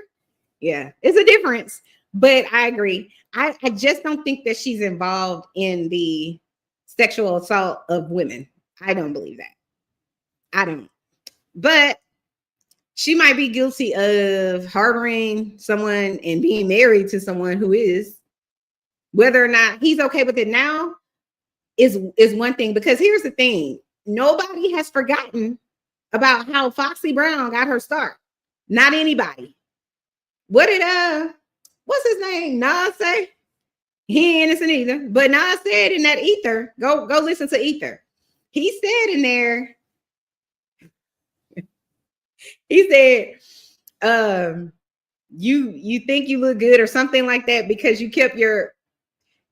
A: Yeah, it's a difference. But I agree. I just don't think that she's involved in the sexual assault of women. I don't believe that. I don't. But she might be guilty of harboring someone and being married to someone who is. Whether or not he's okay with it now is one thing. Because here's the thing. nobody has forgotten about how Foxy Brown got her start. Not anybody. What did what's his name? Nas say? He ain't innocent either. But Nas said in that ether, go listen to Ether. He said in there, he said, you think you look good or something like that because you kept your,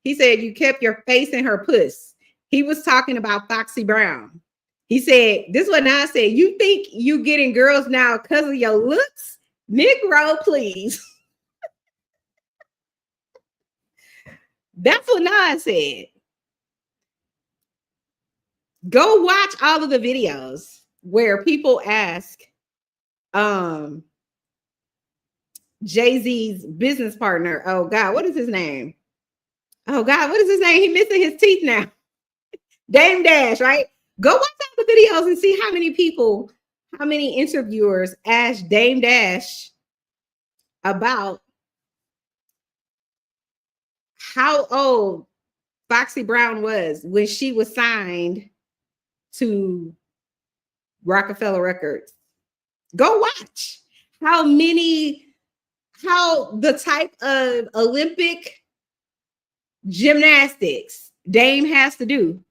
A: he said you kept your face in her puss. He was talking about Foxy Brown. He said, this is what Nas said, you think you getting girls now because of your looks? Negro, please. That's what Nas said. Go watch all of the videos where people ask Jay-Z's business partner, oh God, what is his name? Oh God, what is his name? He missing his teeth now. Dame Dash, right? Go watch all the videos and see how many people, how many interviewers asked Dame Dash about how old Foxy Brown was when she was signed to Rockefeller Records. Go watch how the type of Olympic gymnastics Dame has to do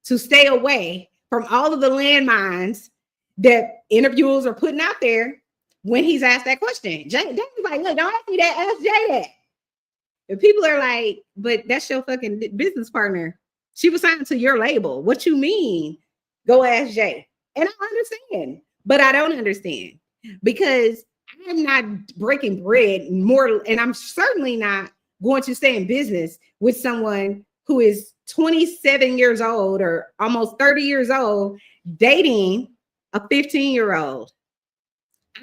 A: to stay away from all of the landmines that interviewers are putting out there when he's asked that question. Dame's like, look, don't ask me that, ask Jay that. And people are like, but that's your fucking business partner. She was signed to your label. What you mean? Go ask Jay. And I understand, but I don't understand because I'm not breaking bread more, and I'm certainly not going to stay in business with someone who is 27 years old or almost 30 years old dating a 15-year-old.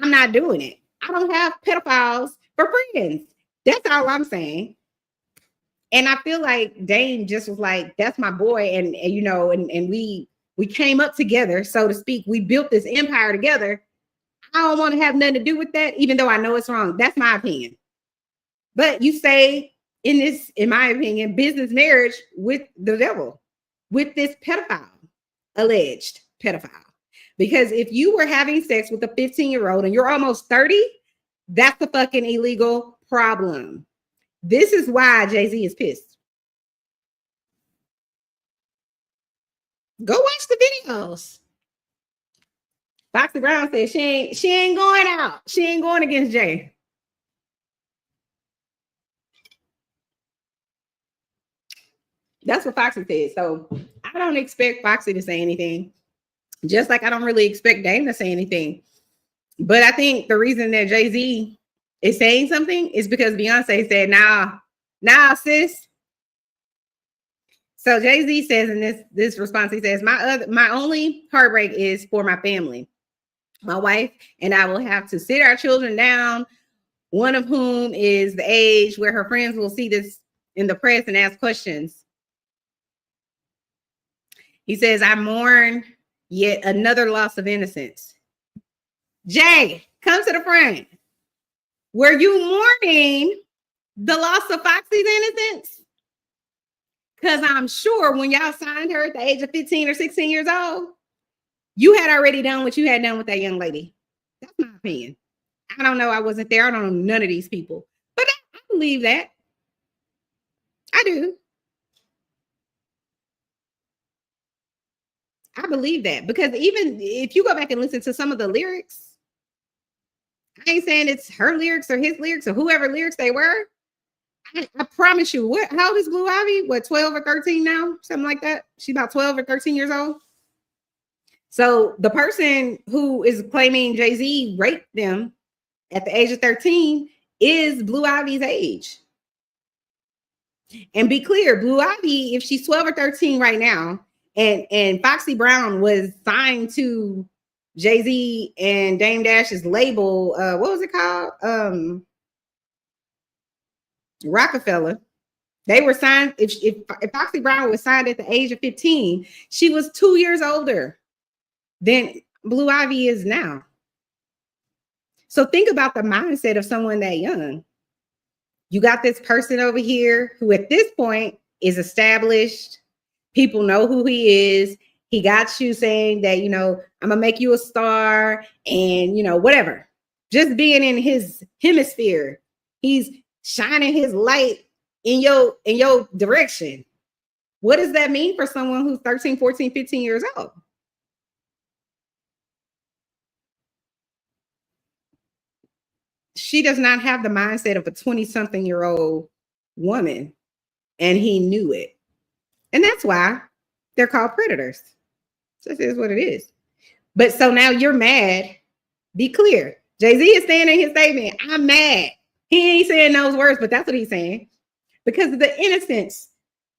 A: I'm not doing it. I don't have pedophiles for friends. That's all I'm saying. And I feel like Dame just was like, that's my boy. And you know, and we came up together, so to speak. We built this empire together. I don't want to have nothing to do with that, even though I know it's wrong. That's my opinion. But you say in this, in my opinion, business marriage with the devil, with this pedophile, alleged pedophile. Because if you were having sex with a 15-year-old and you're almost 30, that's a fucking illegal problem. This is why Jay-Z is pissed. Go watch the videos. Foxy Brown said she ain't going out. She ain't going against Jay. That's what Foxy said. So I don't expect Foxy to say anything. Just like I don't really expect Dame to say anything. But I think the reason that Jay-Z is saying something is because Beyonce said, nah, sis. So Jay-Z says in this response, he says, my only heartbreak is for my family. My wife and I will have to sit our children down, one of whom is the age where her friends will see this in the press and ask questions. He says, I mourn yet another loss of innocence. Jay, come to the front. Were you mourning the loss of Foxy's innocence? Because I'm sure when y'all signed her at the age of 15 or 16 years old, you had already done what you had done with that young lady. That's my opinion. I don't know. I wasn't there. I don't know none of these people. But I believe that. I do. I believe that. Because even if you go back and listen to some of the lyrics, I ain't saying it's her lyrics or his lyrics or whoever lyrics they were. I promise you, how old is Blue Ivy? What, 12 or 13 now? Something like that. She's about 12 or 13 years old. So the person who is claiming Jay-Z raped them at the age of 13 is Blue Ivy's age. And be clear, Blue Ivy, if she's 12 or 13 right now, and Foxy Brown was signed to Jay-Z and Dame Dash's label, what was it called? Rockefeller. They were signed, if Foxy Brown was signed at the age of 15, she was 2 years older than Blue Ivy is now. So think about the mindset of someone that young. You got this person over here who at this point is established. People know who he is. He got you saying that, you know, I'm gonna make you a star and, you know, whatever. Just being in his hemisphere, he's shining his light in your direction. What does that mean for someone who's 13, 14, 15 years old? She does not have the mindset of a 20-something-year-old woman, and he knew it. And that's why they're called predators. So this is what it is. But so now you're mad. Be clear. Jay-Z is saying in his statement, I'm mad. He ain't saying those words, but that's what he's saying. Because of the innocence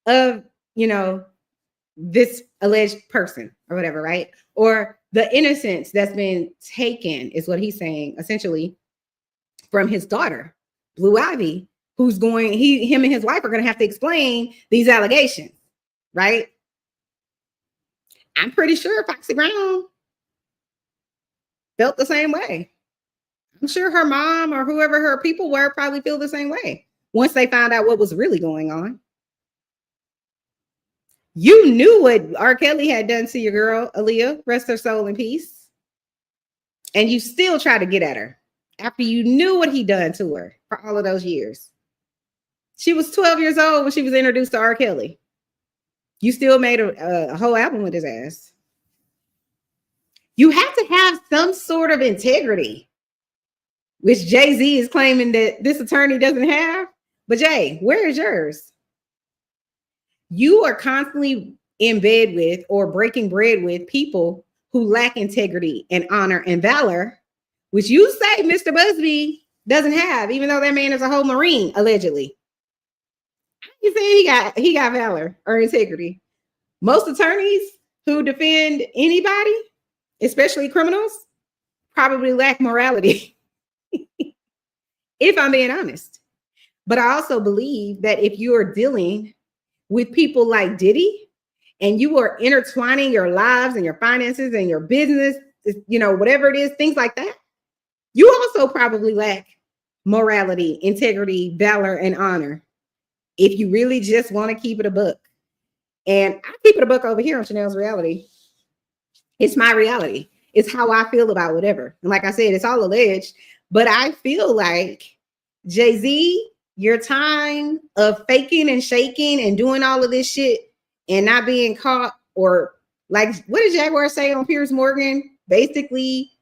A: of, you know, this alleged person or whatever, right? Or the innocence that's been taken is what he's saying, essentially, from his daughter, Blue Ivy, who's going, him and his wife are going to have to explain these allegations, right? I'm pretty sure Foxy Brown felt the same way. I'm sure her mom or whoever her people were probably feel the same way once they found out what was really going on. You knew what R. Kelly had done to your girl, Aaliyah, rest her soul in peace. And you still try to get at her after you knew what he done to her for all of those years. She was 12 years old when she was introduced to R. Kelly. You still made a whole album with his ass. You have to have some sort of integrity, which Jay-Z is claiming that this attorney doesn't have. But Jay, where is yours? You are constantly in bed with or breaking bread with people who lack integrity and honor and valor, which you say Mr. Busby doesn't have, even though that man is a whole Marine, allegedly. You saying he got valor or integrity? Most attorneys who defend anybody, especially criminals, probably lack morality, if I'm being honest. But I also believe that if you are dealing with people like Diddy and you are intertwining your lives and your finances and your business, you know, whatever it is, things like that, you also probably lack morality, integrity, valor, and honor. If you really just want to keep it a buck. And I keep it a buck over here on Chanel's Reality. It's my reality. It's how I feel about whatever. And like I said, it's all alleged, but I feel like Jay-Z, your time of faking and shaking and doing all of this shit and not being caught, or like, what did Jaguar say on Piers Morgan? Basically,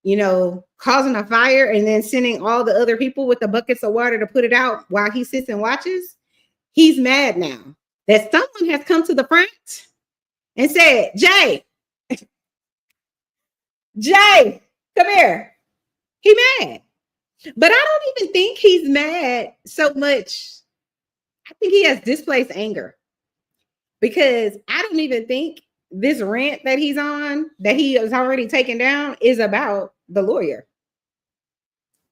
A: you know, causing a fire and then sending all the other people with the buckets of water to put it out while he sits and watches. He's mad now that someone has come to the front and said, Jay, come here. He mad. But I don't even think he's mad so much. I think he has displaced anger, because I don't even think this rant that he's on, that he has already taken down, is about the lawyer.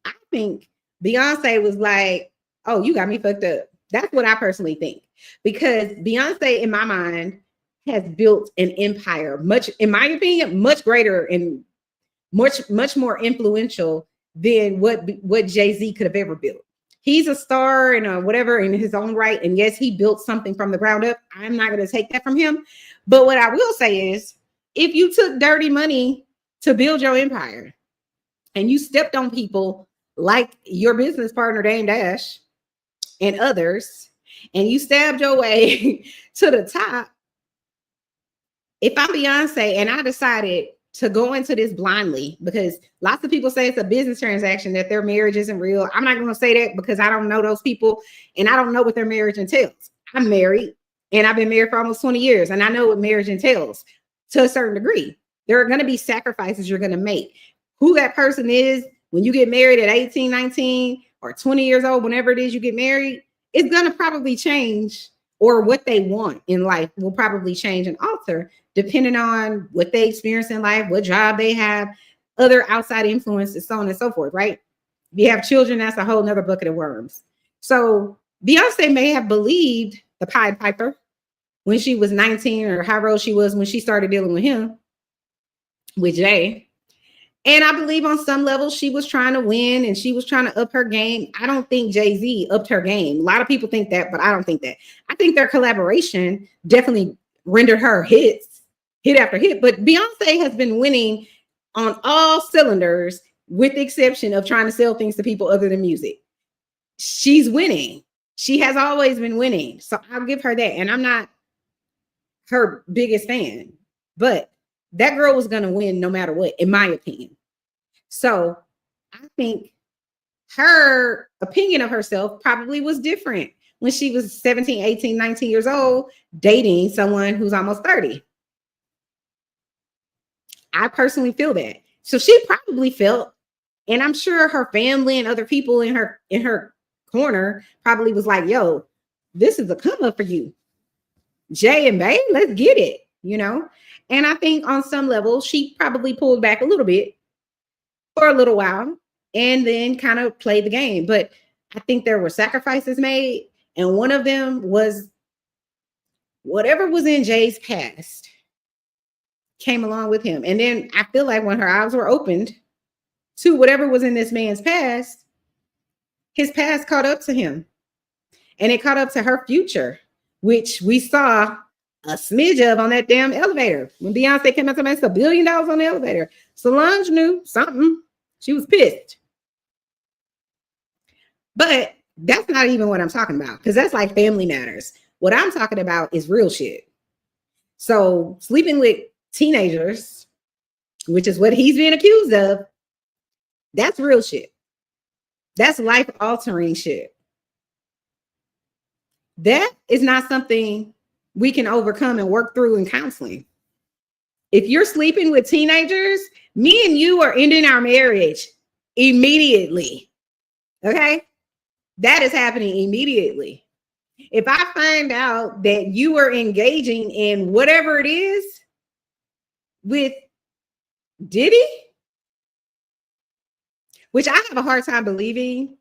A: I think Beyonce was like, oh, you got me fucked up. That's what I personally think, because Beyonce, in my mind, has built an empire, much, in my opinion, much greater and much more influential than what Jay-Z could have ever built. He's a star and whatever in his own right. And yes, he built something from the ground up. I'm not going to take that from him. But what I will say is, if you took dirty money to build your empire and you stepped on people like your business partner, Dame Dash, and others, and you stabbed your way to the top, if I'm Beyonce and I decided to go into this blindly, because lots of people say it's a business transaction, that their marriage isn't real. I'm not going to say that because I don't know those people and I don't know what their marriage entails. I'm married and I've been married for almost 20 years and I know what marriage entails to a certain degree. There are going to be sacrifices you're going to make. Who that person is when you get married at 18, 19 or 20 years old, whenever it is you get married, it's going to probably change, or what they want in life will probably change and alter depending on what they experience in life, what job they have, other outside influences, so on and so forth, right? If you have children, that's a whole nother bucket of worms. So Beyonce may have believed the Pied Piper when she was 19 or however old she was when she started dealing with him, with Jay. And I believe on some level she was trying to win and she was trying to up her game. I don't think Jay-Z upped her game. A lot of people think that, but I don't think that. I think their collaboration definitely rendered her hits hit after hit. But Beyonce has been winning on all cylinders, with the exception of trying to sell things to people other than music. She's winning. She has always been winning. So I'll give her that. And I'm not her biggest fan, but that girl was going to win no matter what, in my opinion. So I think her opinion of herself probably was different when she was 17, 18, 19 years old, dating someone who's almost 30. I personally feel that. So she probably felt, and I'm sure her family and other people in her corner probably was like, yo, this is a come up for you. Jay and Bay, let's get it, you know? And I think on some level, she probably pulled back a little bit for a little while and then kind of played the game. But I think there were sacrifices made. And one of them was whatever was in Jay's past came along with him. And then I feel like when her eyes were opened to whatever was in this man's past, his past caught up to him. And it caught up to her future, which we saw a smidge of on that damn elevator. When Beyonce came out to make $1 billion on the elevator, Solange knew something. She was pissed. But that's not even what I'm talking about, because that's like family matters. What I'm talking about is real shit. So sleeping with teenagers, which is what he's being accused of, that's real shit. That's life-altering shit. That is not something we can overcome and work through in counseling. If you're sleeping with teenagers, me and you are ending our marriage immediately. Okay? That is happening immediately. If I find out that you are engaging in whatever it is with Diddy, which I have a hard time believing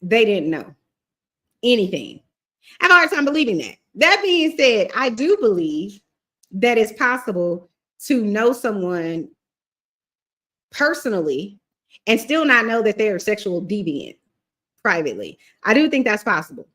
A: they didn't know anything. I have a hard time believing that. That being said, I do believe that it's possible to know someone personally and still not know that they're a sexual deviant privately. I do think that's possible.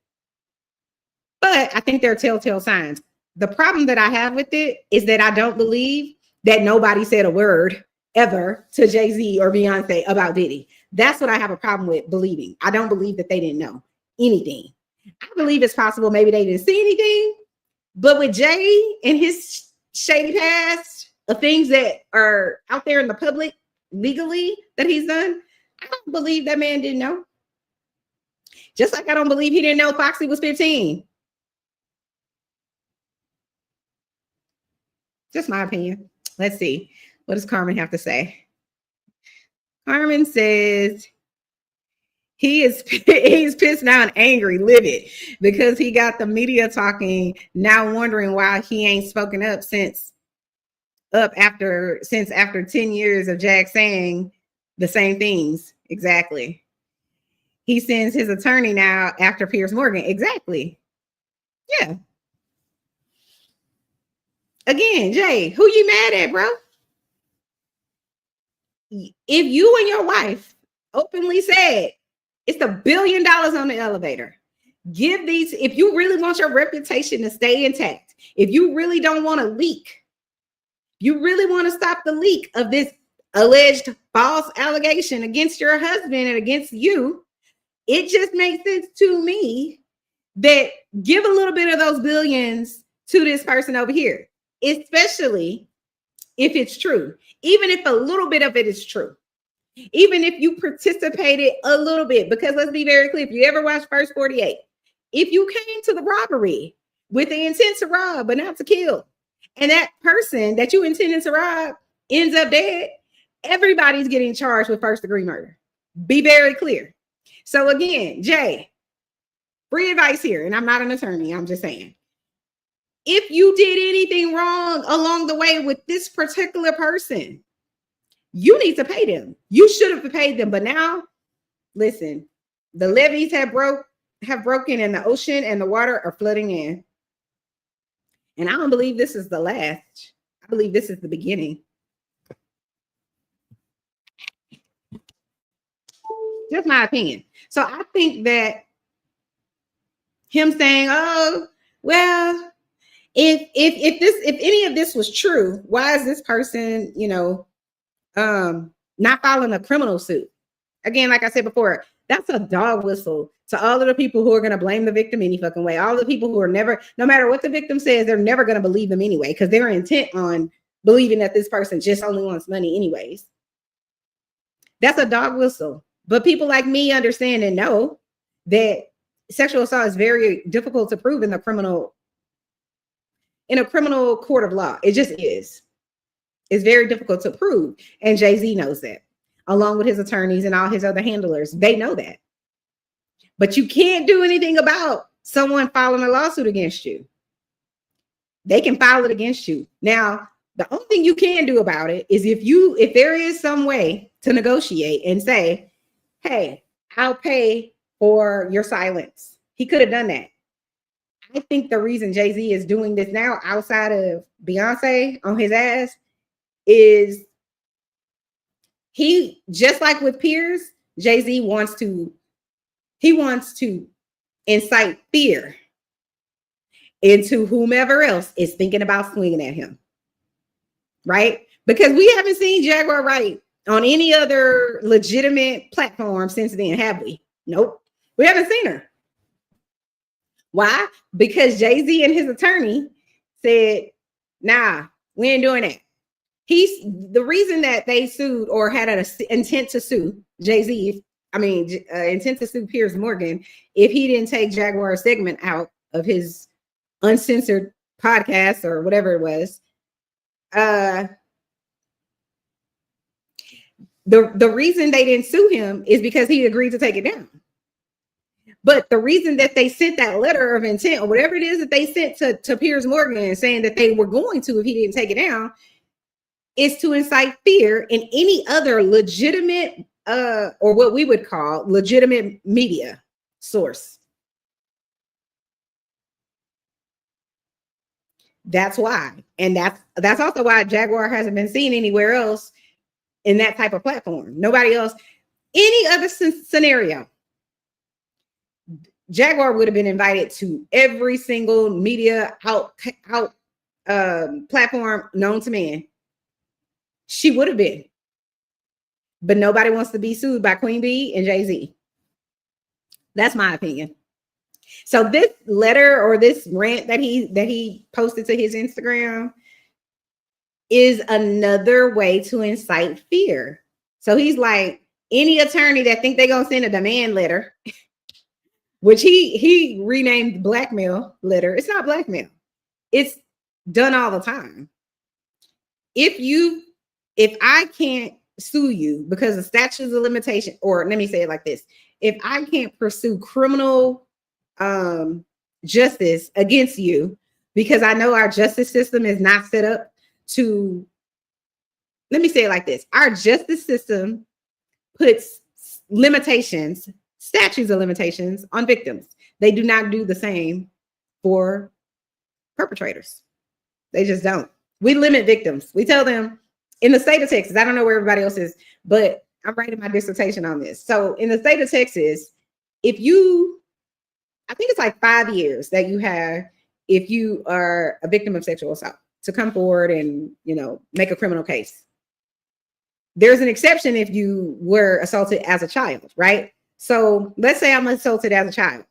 A: But I think there are telltale signs. The problem that I have with it is that I don't believe that nobody said a word ever to Jay-Z or Beyonce about Diddy. That's what I have a problem with believing. I don't believe that they didn't know anything. I believe it's possible maybe they didn't see anything, but with Jay and his shady past of things that are out there in the public legally that he's done, I don't believe that man didn't know. Just like I don't believe he didn't know Foxy was 15. Just my opinion. Let's see. What does Carmen have to say? Carmen says he's pissed now and angry, livid, because he got the media talking, now wondering why he ain't spoken up since after 10 years of Jack saying the same things. Exactly. He sends his attorney now after Piers Morgan. Exactly. Yeah. Again, Jay, who you mad at, bro? If you and your wife openly said it's $1 billion on the elevator, give these, if you really want your reputation to stay intact, if you really don't want to leak, you really want to stop the leak of this alleged false allegation against your husband and against you, it just makes sense to me that give a little bit of those billions to this person over here, especially if it's true, even if a little bit of it is true, even if you participated a little bit, because let's be very clear, if you ever watched First 48, if you came to the robbery with the intent to rob but not to kill, and that person that you intended to rob ends up dead, everybody's getting charged with first-degree murder. Be very clear. So again, Jay, free advice here, and I'm not an attorney, I'm just saying. If you did anything wrong along the way with this particular person, you need to pay them. You should have paid them. But now, listen, the levees have broken and the ocean and the water are flooding in. And I don't believe this is the last. I believe this is the beginning. Just my opinion. So I think that him saying, oh, well, if any of this was true, why is this person, not filing a criminal suit? Again, like I said before, that's a dog whistle to all of the people who are going to blame the victim any fucking way. All the people who are never, no matter what the victim says, they're never going to believe them anyway, because they're intent on believing that this person just only wants money anyways. That's a dog whistle. But people like me understand and know that sexual assault is very difficult to prove in a criminal court of law. It just is. It's very difficult to prove. And Jay-Z knows that, along with his attorneys and all his other handlers. They know that. But you can't do anything about someone filing a lawsuit against you. They can file it against you. Now, the only thing you can do about it is if there is some way to negotiate and say, hey, I'll pay for your silence. He could have done that. I think the reason Jay-Z is doing this now outside of Beyonce on his ass is he, just like with Piers, Jay-Z wants to incite fear into whomever else is thinking about swinging at him. Right? Because we haven't seen Jaguar Wright on any other legitimate platform since then, have we? Nope. We haven't seen her. Why? Because Jay-Z and his attorney said, nah, we ain't doing that. The reason that they sued or had an intent to sue Jay-Z, intent to sue Piers Morgan, if he didn't take Jaguar's segment out of his uncensored podcast or whatever it was, the reason they didn't sue him is because he agreed to take it down. But the reason that they sent that letter of intent or whatever it is that they sent to Piers Morgan saying that they were going to if he didn't take it down is to incite fear in any other legitimate or what we would call legitimate media source. That's why. And that's also why Jaguar hasn't been seen anywhere else in that type of platform. Nobody else, any other scenario, Jaguar would have been invited to every single media platform known to man. She would have been. But nobody wants to be sued by Queen Bee and Jay-Z. That's my opinion. So this letter or this rant that he posted to his Instagram is another way to incite fear. So he's like, any attorney that think they're gonna send a demand letter, which he renamed blackmail letter. It's not blackmail. It's done all the time. If I can't sue you because of statutes of limitation, or let me say it like this, if I can't pursue criminal justice against you because I know our justice system is not set up to, let me say it like this, our justice system puts limitations, statutes of limitations on victims. They do not do the same for perpetrators. They just don't. We limit victims. We tell them in the state of Texas, I don't know where everybody else is, but I'm writing my dissertation on this. So in the state of Texas, I think it's like 5 years that you have if you are a victim of sexual assault to come forward and, make a criminal case. There's an exception if you were assaulted as a child, right? So let's say I'm assaulted as a child.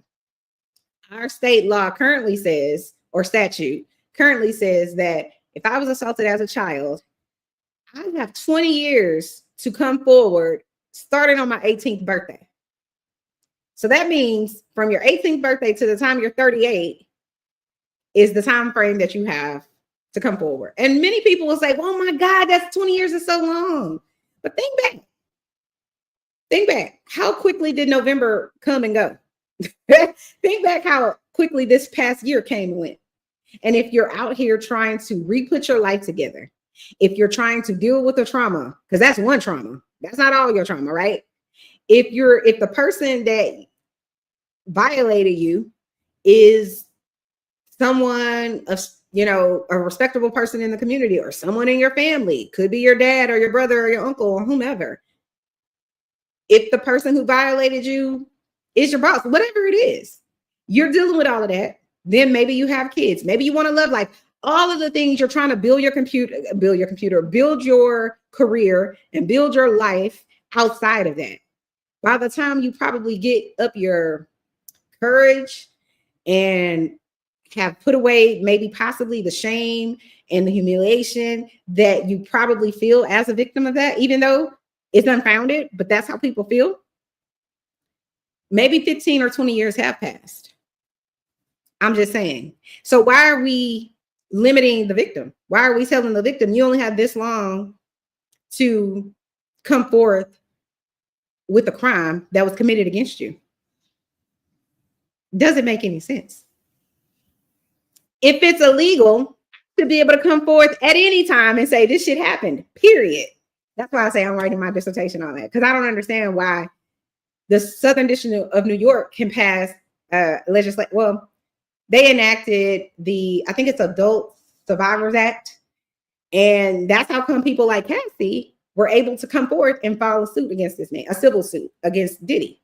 A: Our state law currently says, or statute currently says, that if I was assaulted as a child, I have 20 years to come forward starting on my 18th birthday. So that means from your 18th birthday to the time you're 38 is the time frame that you have to come forward. And many people will say, oh my God, that's 20 years is so long. But think back. Think back. How quickly did November come and go? Think back how quickly this past year came and went. And if you're out here trying to re-put your life together, if you're trying to deal with a trauma, because that's one trauma, that's not all your trauma, right? If the person that violated you is someone of, a respectable person in the community or someone in your family, could be your dad or your brother or your uncle or whomever. If the person who violated you is your boss, whatever it is, you're dealing with all of that. Then maybe you have kids. Maybe you want to love life. All of the things you're trying to build your career, and build your life outside of that. By the time you probably get up your courage and have put away maybe possibly the shame and the humiliation that you probably feel as a victim of that, even though it's unfounded, but that's how people feel. Maybe 15 or 20 years have passed. I'm just saying. So why are we limiting the victim? Why are we telling the victim, you only have this long to come forth with a crime that was committed against you? Doesn't make any sense. If it's illegal, to be able to come forth at any time and say this shit happened, period. That's why I say I'm writing my dissertation on that, because I don't understand why the Southern District of New York can pass legislation. Well, they enacted I think it's Adult Survivors Act. And that's how come people like Cassie were able to come forth and file a suit against this man, a civil suit against Diddy.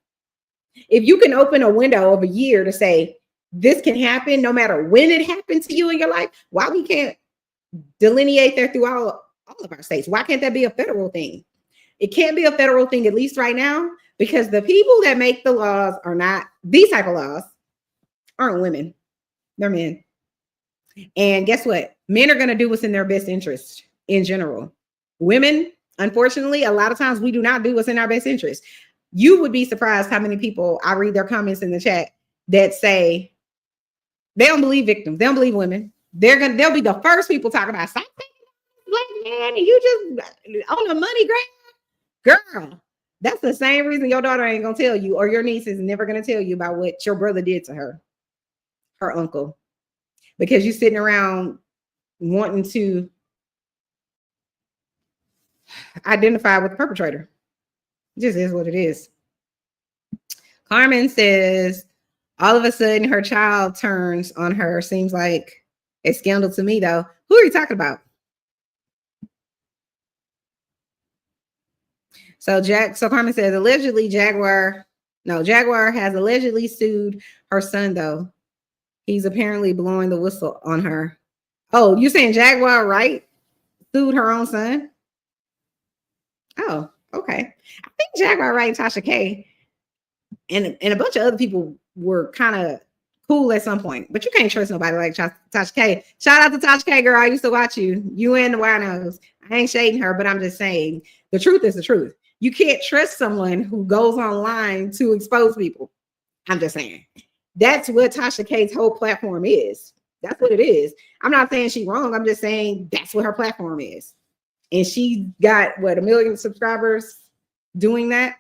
A: If you can open a window of a year to say this can happen no matter when it happened to you in your life, why we can't delineate that through all of our states? Why can't that be a federal thing? It can't be a federal thing, at least right now, because the people that make the laws are not, these type of laws aren't women, they're men. And guess what? Men are going to do what's in their best interest in general. Women, unfortunately, a lot of times we do not do what's in our best interest. You would be surprised how many people, I read their comments in the chat, that say they don't believe victims. They don't believe women. They'll be the first people talking about, stop thinking black man, and you just on the money grab. Girl, that's the same reason your daughter ain't going to tell you, or your niece is never going to tell you about what your brother did to her uncle. Because you're sitting around wanting to identify with the perpetrator. It just is what it is. Carmen says, all of a sudden her child turns on her. Seems like a scandal to me, though. Who are you talking about? So Carmen says, allegedly Jaguar has allegedly sued her son, though. He's apparently blowing the whistle on her. Oh, you're saying Jaguar Wright sued her own son? Oh, okay. I think Jaguar Wright and Tasha K and a bunch of other people were kind of cool at some point, but you can't trust nobody like Tasha K. Shout out to Tasha K, girl. I used to watch you. You and the winos. I ain't shading her, but I'm just saying the truth is the truth. You can't trust someone who goes online to expose people. I'm just saying. That's what Tasha K's whole platform is. That's what it is. I'm not saying she's wrong. I'm just saying that's what her platform is. And she got, 1 million subscribers doing that.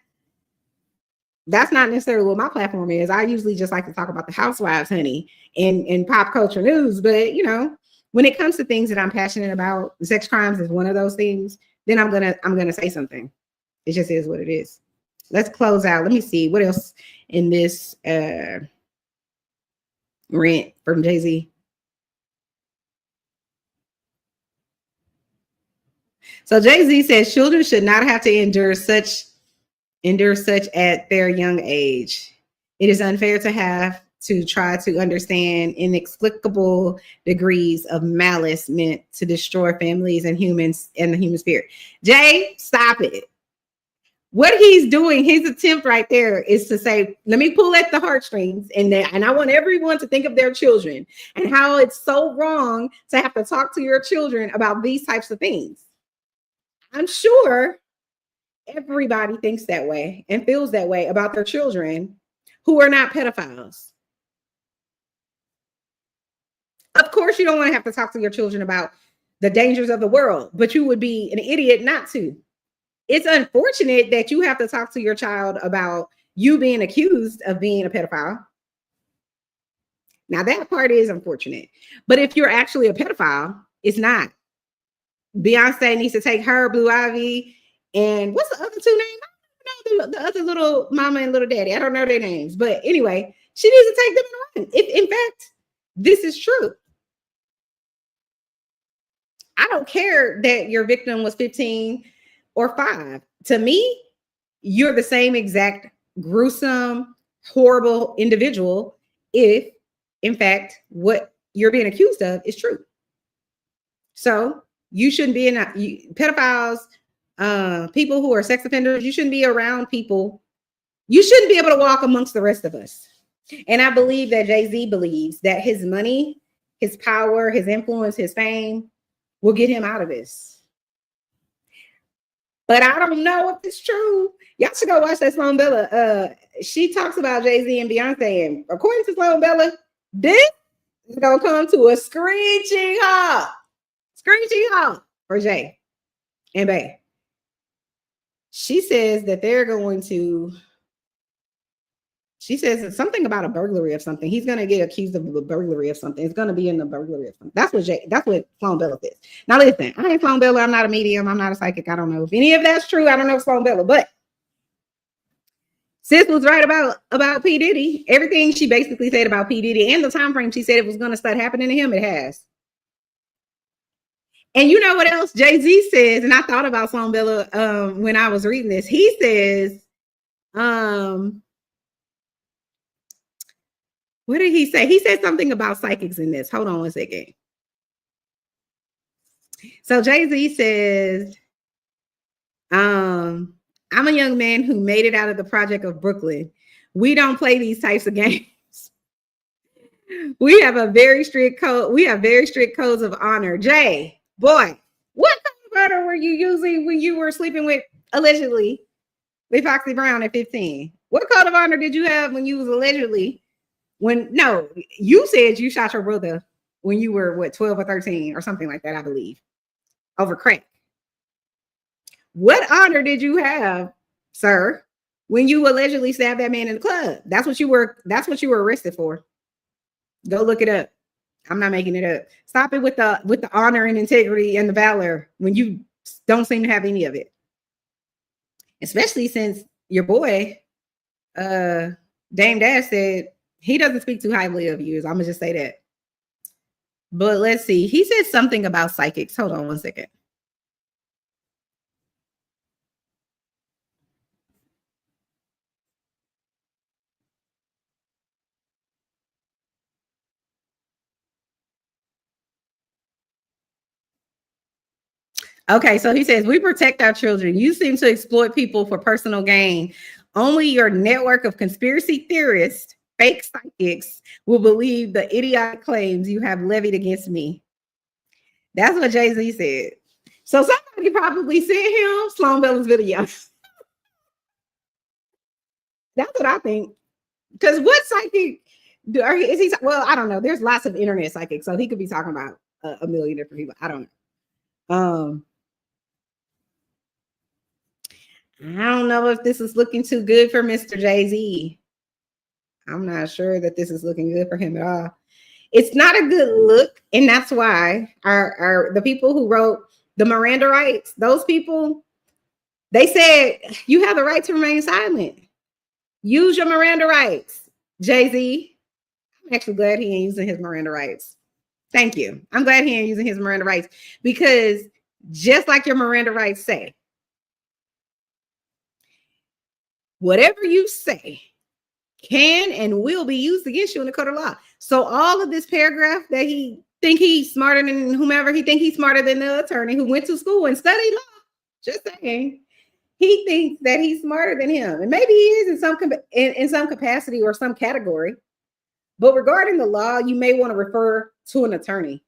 A: That's not necessarily what my platform is. I usually just like to talk about the housewives, honey, and pop culture news. But, you know, when it comes to things that I'm passionate about, sex crimes is one of those things, then I'm gonna say something. It just is what it is. Let's close out. Let me see what else in this rant from Jayz. So Jayz says children should not have to endure such at their young age. It is unfair to have to try to understand inexplicable degrees of malice meant to destroy families and humans and the human spirit. Jay, stop it. What he's doing, his attempt right there is to say, let me pull at the heartstrings, and I want everyone to think of their children and how it's so wrong to have to talk to your children about these types of things. I'm sure everybody thinks that way and feels that way about their children who are not pedophiles. Of course, you don't want to have to talk to your children about the dangers of the world, but you would be an idiot not to. It's unfortunate that you have to talk to your child about you being accused of being a pedophile. Now, that part is unfortunate. But if you're actually a pedophile, it's not. Beyonce needs to take her, Blue Ivy, and what's the other two names? I don't know the other little mama and little daddy. I don't know their names. But anyway, she needs to take them and run. If, in fact, this is true. I don't care that your victim was 15 or 5. To me, you're the same exact gruesome, horrible individual if in fact, what you're being accused of is true. So you shouldn't be in pedophiles, people who are sex offenders. You shouldn't be around people. You shouldn't be able to walk amongst the rest of us. And I believe that Jay-Z believes that his money, his power, his influence, his fame will get him out of this. But I don't know if it's true. Y'all should go watch that Sloan Bella. She talks about Jay-Z and Beyonce, and according to Sloan Bella, this is gonna come to a screeching halt. Screeching halt for Jay and Bay. She says that they're going to. She says it's something about a burglary of something. He's going to get accused of a burglary of something. It's going to be in the burglary of something. That's what Sloan Bella says. Now listen, I ain't Sloan Bella. I'm not a medium. I'm not a psychic. I don't know if any of that's true. I don't know Sloan Bella, but sis was right about P. Diddy. Everything she basically said about P. Diddy and the time frame she said it was going to start happening to him, it has. And you know what else Jay-Z says, and I thought about Sloan Bella when I was reading this. He says, what did he say? He said something about psychics in this. Hold on one second. So Jay-Z says, I'm a young man who made it out of the project of Brooklyn. We don't play these types of games. We have a very strict code. We have very strict codes of honor. Jay, boy, what code of honor were you using when you were sleeping with, allegedly, with Foxy Brown at 15? What code of honor did you have when you was allegedly, no, you said you shot your brother when you were, what, 12 or 13 or something like that, I believe, over crack. What honor did you have, sir, when you allegedly stabbed that man in the club? That's what you were arrested for. Go look it up. I'm not making it up. Stop it with the honor and integrity and the valor when you don't seem to have any of it. Especially since your boy, Dame Dash, said he doesn't speak too highly of you. I'm gonna just say that. But let's see. He said something about psychics. Hold on one second. Okay, so he says, we protect our children. You seem to exploit people for personal gain. Only your network of conspiracy theorists, fake psychics, will believe the idiotic claims you have levied against me. That's what Jay-Z said. So somebody probably sent him Sloan Bella's video. That's what I think. Because what psychic is he? Well, I don't know. There's lots of internet psychics, so he could be talking about a million different people. I don't know. I don't know if this is looking too good for Mr. Jay-Z. I'm not sure that this is looking good for him at all. It's not a good look, and that's why the people who wrote the Miranda rights, those people, they said you have the right to remain silent. Use your Miranda rights, Jay-Z. I'm actually glad he ain't using his Miranda rights. Thank you. I'm glad he ain't using his Miranda rights, because just like your Miranda rights say, whatever you say can and will be used against you in the court of law. So all of this paragraph that he think he's smarter than whomever, he think he's smarter than the attorney who went to school and studied law. Just saying, he thinks that he's smarter than him, and maybe he is in some capacity or some category. But regarding the law, you may want to refer to an attorney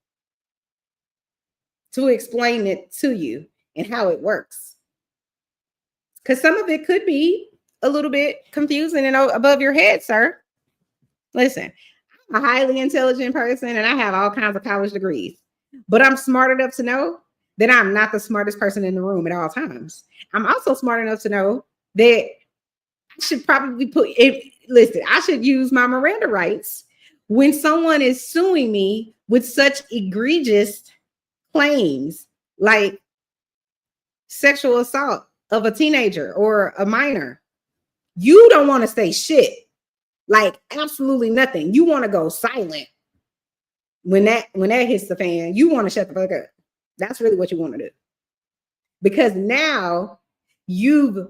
A: to explain it to you and how it works, because some of it could be a little bit confusing and above your head, sir. Listen, I'm a highly intelligent person and I have all kinds of college degrees, but I'm smart enough to know that I'm not the smartest person in the room at all times. I'm also smart enough to know that I should probably I should use my Miranda rights when someone is suing me with such egregious claims like sexual assault of a teenager or a minor. You don't want to say shit, like absolutely nothing. You want to go silent when that hits the fan. You want to shut the fuck up. That's really what you want to do, because now you've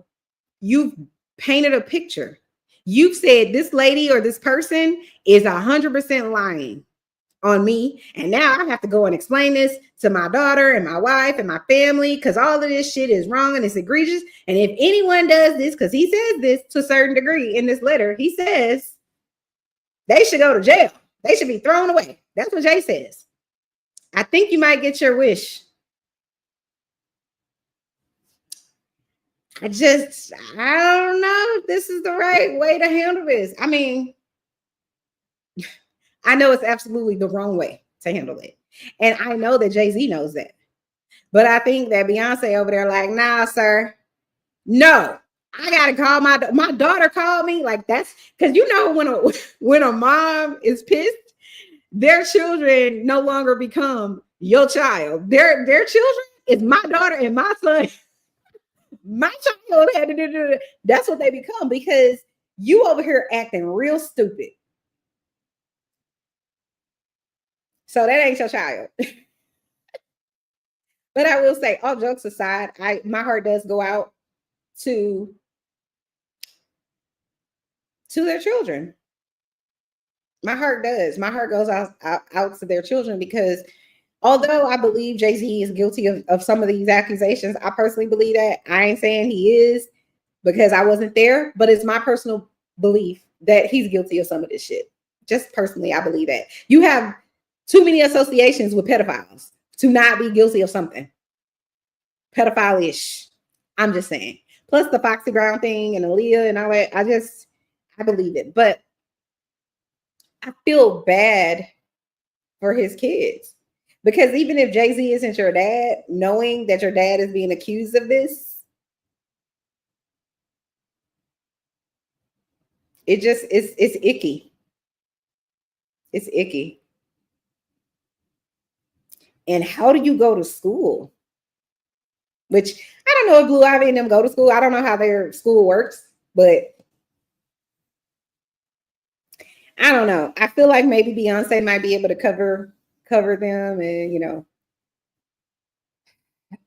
A: painted a picture. You've said this lady or this person is 100% lying on me. And now I have to go and explain this to my daughter and my wife and my family because all of this shit is wrong and it's egregious. And if anyone does this, because he says this to a certain degree in this letter, he says they should go to jail. They should be thrown away. That's what Jayz says. I think you might get your wish. I don't know if this is the right way to handle this. I mean, I know it's absolutely the wrong way to handle it. And I know that Jay-Z knows that. But I think that Beyonce over there like, nah, sir. No, I got to call my daughter called me. Like that's because you know when a mom is pissed, their children no longer become your child. Their children is my daughter and my son. My child had to do. That's what they become because you over here acting real stupid. So that ain't your child. But I will say, all jokes aside, my heart does go out to their children. My heart does. My heart goes out to their children because although I believe Jay-Z is guilty of some of these accusations, I personally believe that. I ain't saying he is because I wasn't there, but it's my personal belief that he's guilty of some of this shit. Just personally, I believe that. You have too many associations with pedophiles to not be guilty of something pedophile-ish. I'm just saying. Plus the Foxy Brown thing and Aaliyah and all that. I believe it. But I feel bad for his kids. Because even if Jay-Z isn't your dad, knowing that your dad is being accused of this, it's icky. It's icky. And how do you go to school? Which I don't know if Blue Ivy and them go to school. I don't know how their school works, but I don't know. I feel like maybe Beyonce might be able to cover them, and you know,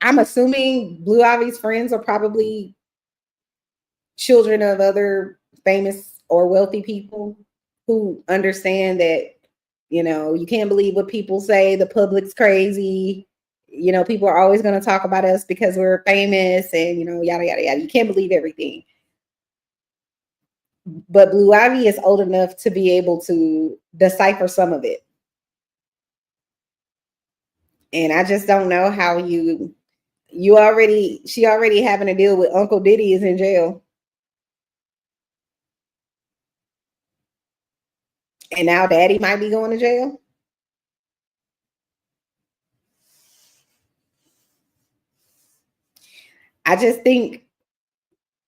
A: I'm assuming Blue Ivy's friends are probably children of other famous or wealthy people who understand that, you know, you can't believe what people say. The public's crazy. You know, people are always going to talk about us because we're famous and, you know, yada, yada, yada. You can't believe everything. But Blue Ivy is old enough to be able to decipher some of it. And I just don't know how she already having to deal with Uncle Diddy is in jail. And now Daddy might be going to jail. I just think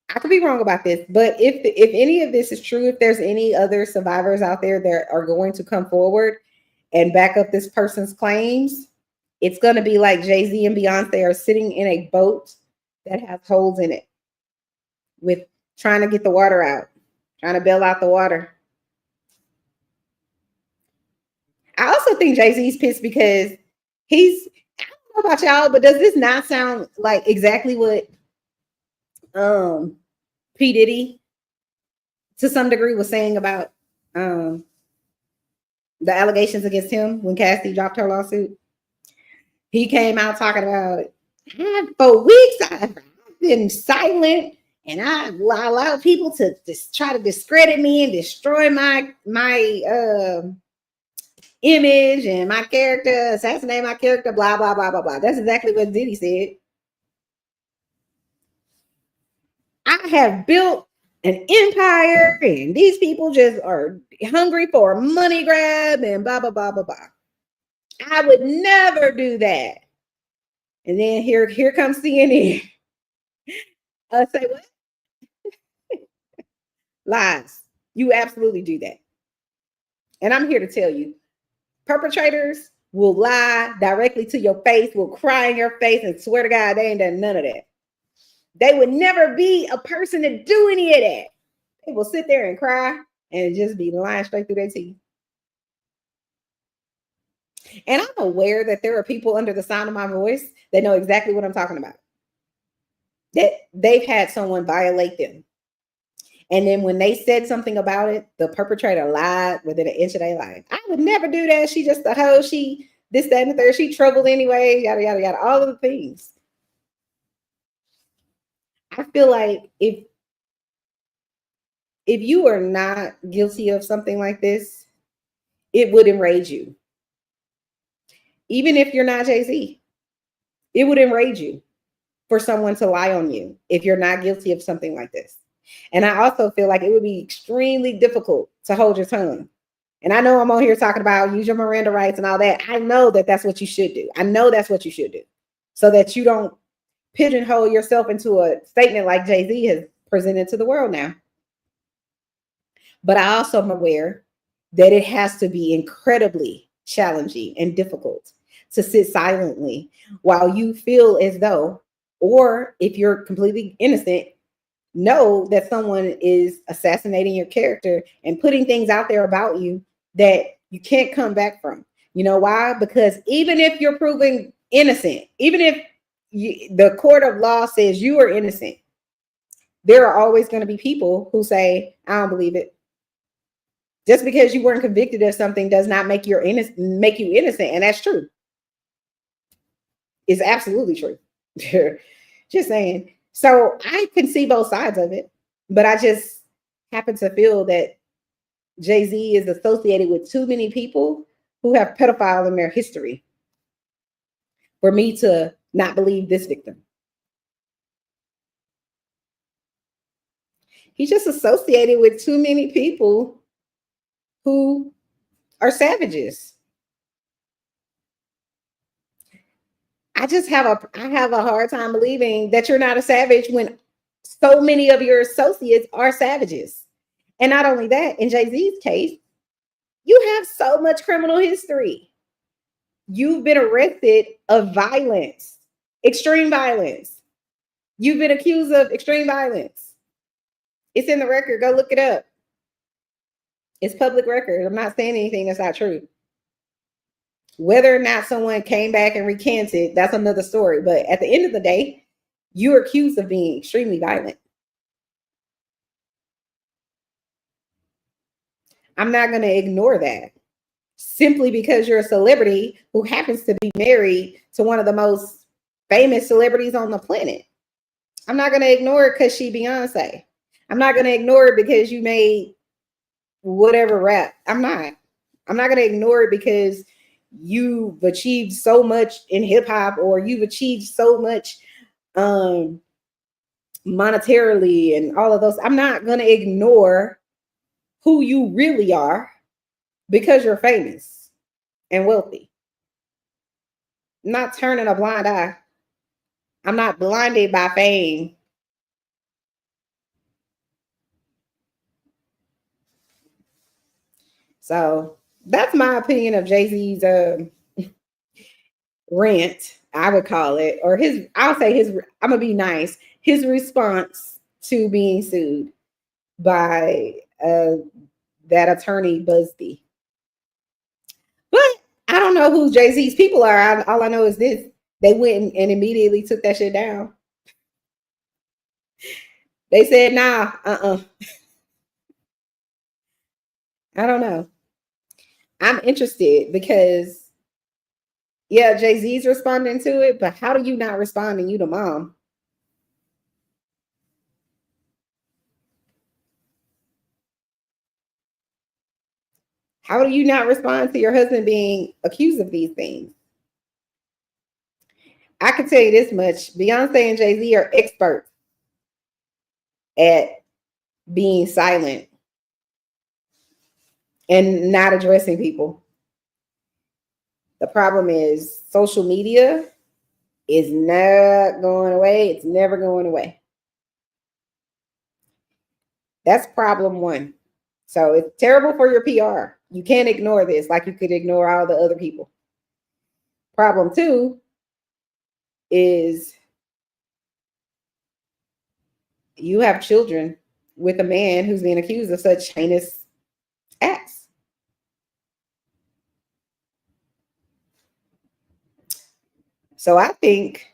A: I could be wrong about this, but if any of this is true, if there's any other survivors out there that are going to come forward and back up this person's claims, it's going to be like Jay-Z and Beyonce are sitting in a boat that has holes in it with trying to get the water out, trying to bail out the water. I also think Jay-Z's pissed because I don't know about y'all, but does this not sound like exactly what P. Diddy to some degree was saying about the allegations against him when Cassie dropped her lawsuit? He came out talking about, for weeks I've been silent and I allow people to just try to discredit me and destroy my image and my character, assassinate my character, blah, blah, blah, blah, blah. That's exactly what Diddy said. I have built an empire and these people just are hungry for a money grab and blah, blah, blah, blah, blah. I would never do that. And then here comes CNN. Say what? Lies. You absolutely do that. And I'm here to tell you, perpetrators will lie directly to your face, will cry in your face and swear to God they ain't done none of that. They would never be a person to do any of that. They will sit there and cry and just be lying straight through their teeth. And I'm aware that there are people under the sound of my voice that know exactly what I'm talking about. That they've had someone violate them. And then when they said something about it, the perpetrator lied within an inch of their life. I would never do that. She just a hoe. She this, that, and the third. She troubled anyway. Yada yada yada. All of the things. I feel like if you are not guilty of something like this, it would enrage you. Even if you're not Jay-Z, it would enrage you for someone to lie on you if you're not guilty of something like this. And I also feel like it would be extremely difficult to hold your tongue. And I know I'm on here talking about use your Miranda rights and all that. I know that that's what you should do. I know that's what you should do so that you don't pigeonhole yourself into a statement like Jay-Z has presented to the world now. But I also am aware that it has to be incredibly challenging and difficult to sit silently while you feel as though, or if you're completely innocent, know that someone is assassinating your character and putting things out there about you that you can't come back from. You know why? Because even if you're proven innocent, even if the court of law says you are innocent, there are always going to be people who say, I don't believe it. Just because you weren't convicted of something does not make you innocent, and that's true. It's absolutely true. Just saying. So I can see both sides of it, but I just happen to feel that Jay-Z is associated with too many people who have pedophiles in their history for me to not believe this victim. He's just associated with too many people who are savages. I have a hard time believing that you're not a savage when so many of your associates are savages. And not only that, in Jay-Z's case, you have so much criminal history. You've been arrested of violence, extreme violence. You've been accused of extreme violence. It's in the record. Go look it up. It's public record. I'm not saying anything that's not true. Whether or not someone came back and recanted, that's another story. But at the end of the day, you're accused of being extremely violent. I'm not going to ignore that simply because you're a celebrity who happens to be married to one of the most famous celebrities on the planet. I'm not going to ignore it because she Beyonce. I'm not going to ignore it because you made whatever rap. I'm not going to ignore it because you've achieved so much in hip hop or you've achieved so much monetarily and all of those. I'm not going to ignore who you really are because you're famous and wealthy. I'm not turning a blind eye. I'm not blinded by fame. So that's my opinion of Jay-Z's rant, I would call it, or I'll say his, I'm gonna be nice, his response to being sued by that attorney Busby. But I don't know who Jay-Z's people are. All I know is this: they went and immediately took that shit down. They said, nah, I don't know. I'm interested because, yeah, Jay-Z's responding to it, but how do you not respond and you the mom? How do you not respond to your husband being accused of these things? I can tell you this much. Beyonce and Jay-Z are experts at being silent and not addressing people. The problem is social media is not going away. It's never going away. That's problem one. So it's terrible for your PR. You can't ignore this like you could ignore all the other people. Problem two is you have children with a man who's being accused of such heinous acts. So I think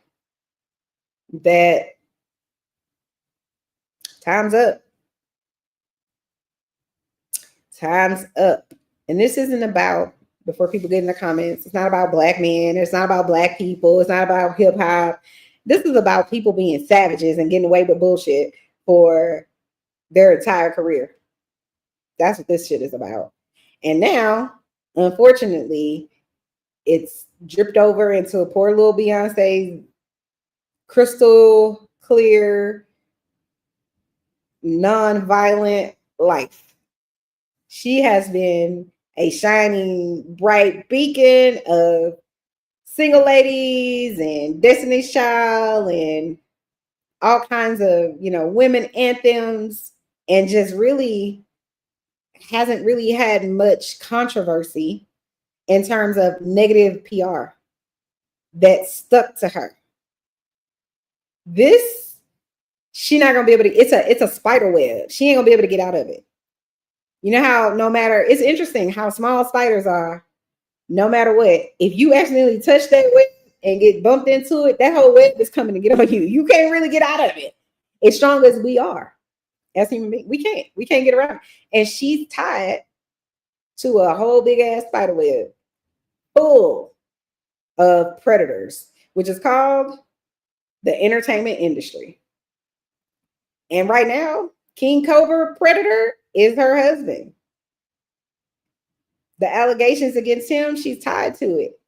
A: that time's up. Time's up. And this isn't about, before people get in the comments, it's not about black men. It's not about black people. It's not about hip hop. This is about people being savages and getting away with bullshit for their entire career. That's what this shit is about. And now, unfortunately, it's dripped over into a poor little Beyonce crystal clear, non-violent life. She has been a shining, bright beacon of single ladies and Destiny's Child and all kinds of, women anthems, and just really hasn't really had much controversy in terms of negative PR that stuck to her. This, she not gonna be able to, it's a spider web. She ain't gonna be able to get out of it. You know how no matter, it's interesting how small spiders are, no matter what, if you accidentally touch that web and get bumped into it, that whole web is coming to get on you. You can't really get out of it. As strong as we are as human beings, we can't get around. And she's tied to a whole big ass spider web full of predators, which is called the entertainment industry. And right now, King Cobra Predator is her husband. The allegations against him, she's tied to it.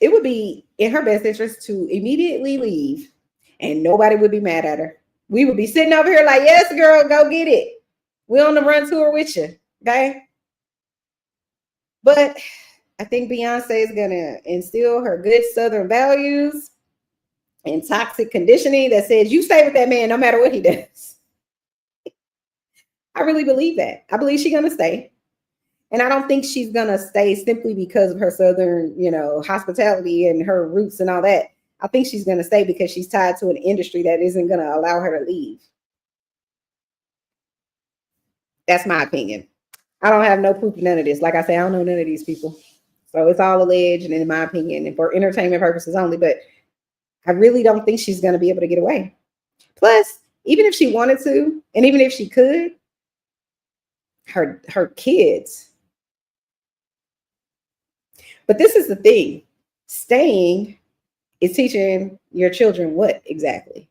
A: It would be in her best interest to immediately leave, and nobody would be mad at her. We would be sitting over here like, yes, girl, go get it. We're on the run tour with you, okay? But I think Beyonce is going to instill her good Southern values and toxic conditioning that says you stay with that man no matter what he does. I really believe that. I believe she's going to stay. And I don't think she's going to stay simply because of her Southern, hospitality and her roots and all that. I think she's going to stay because she's tied to an industry that isn't going to allow her to leave. That's my opinion. I don't have no proof of none of this. Like I say, I don't know none of these people. So it's all alleged and in my opinion and for entertainment purposes only. But I really don't think she's going to be able to get away. Plus, even if she wanted to, and even if she could, her kids. But this is the thing. Staying is teaching your children what exactly?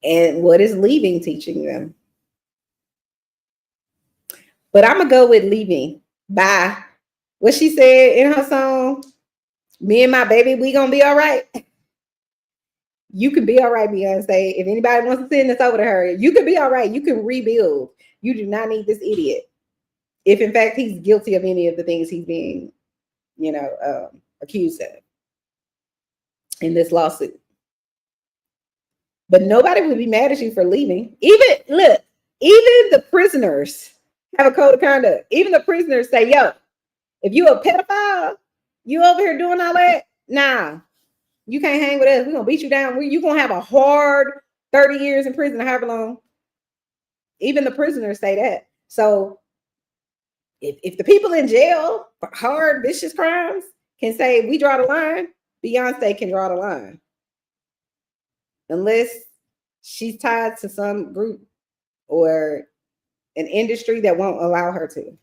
A: And what is leaving teaching them? But I'm going to go with leaving by what she said in her song, me and my baby, we going to be all right. You can be all right, Beyonce. If anybody wants to send this over to her, you can be all right. You can rebuild. You do not need this idiot. If in fact he's guilty of any of the things he's being, accused of in this lawsuit. But nobody would be mad at you for leaving. Even the prisoners have a code of conduct. Even the prisoners say, yo, if you a pedophile, you over here doing all that, nah, you can't hang with us. We're going to beat you down. You're going to have a hard 30 years in prison, however long. Even the prisoners say that. So if the people in jail for hard, vicious crimes can say, we draw the line, Beyonce can draw the line. Unless she's tied to some group or an industry that won't allow her to,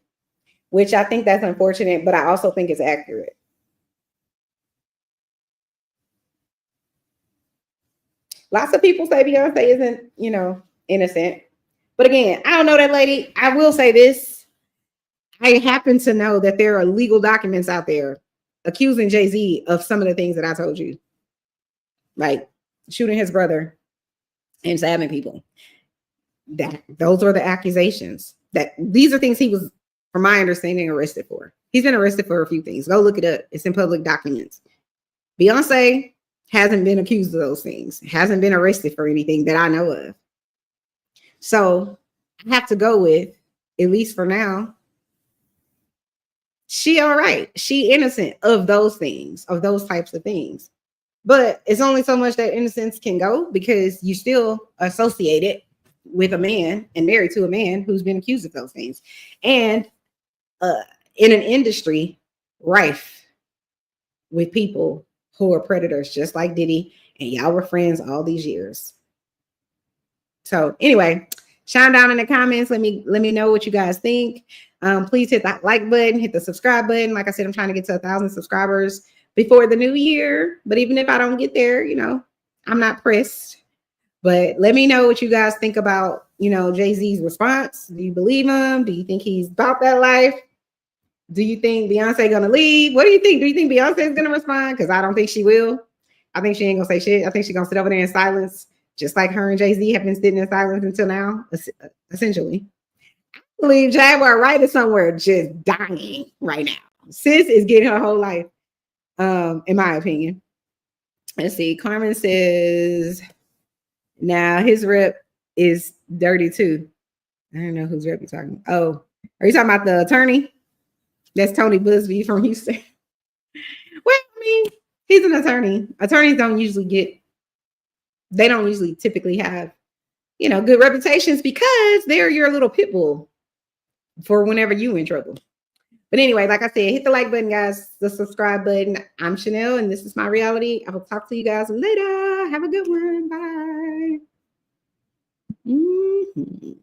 A: which I think that's unfortunate, but I also think it's accurate. Lots of people say Beyonce isn't, innocent. But again, I don't know that lady. I will say this. I happen to know that there are legal documents out there accusing Jayz of some of the things that I told you, like shooting his brother and stabbing people. Those were the accusations. That these are things he was, from my understanding, arrested for. He's been arrested for a few things. Go look it up. It's in public documents. Beyonce hasn't been accused of those things. Hasn't been arrested for anything that I know of. So I have to go with, at least for now, she all right. She innocent of those things, of those types of things. But it's only so much that innocence can go because you still associated with a man and married to a man who's been accused of those things. And in an industry rife with people who are predators, just like Diddy, and y'all were friends all these years. So anyway, shine down in the comments. Let me know what you guys think. Please hit that like button, hit the subscribe button. Like I said, I'm trying to get to 1,000 subscribers before the new year. But even if I don't get there, you know, I'm not pressed. But let me know what you guys think about, you know, Jay-Z's response. Do you believe him? Do you think he's about that life? Do you think Beyonce gonna leave? What do you think? Do you think Beyonce is gonna respond? Because I don't think she will. I think she ain't gonna say shit. I think she's gonna sit over there in silence, just like her and Jay-Z have been sitting in silence until now, essentially. I believe Jaguar Wright is somewhere just dying right now. Sis is getting her whole life, in my opinion. Let's see. Carmen says, now his rep is dirty too. I don't know whose rep you're talking about. Oh, are you talking about the attorney? That's Tony Busby from Houston. Well, I mean, he's an attorney. Attorneys don't usually typically have, you know, good reputations because they're your little pit bull for whenever you in trouble. But anyway, like I said, hit the like button, guys, the subscribe button. I'm Chanel, and this is my reality. I will talk to you guys later. Have a good one. Bye.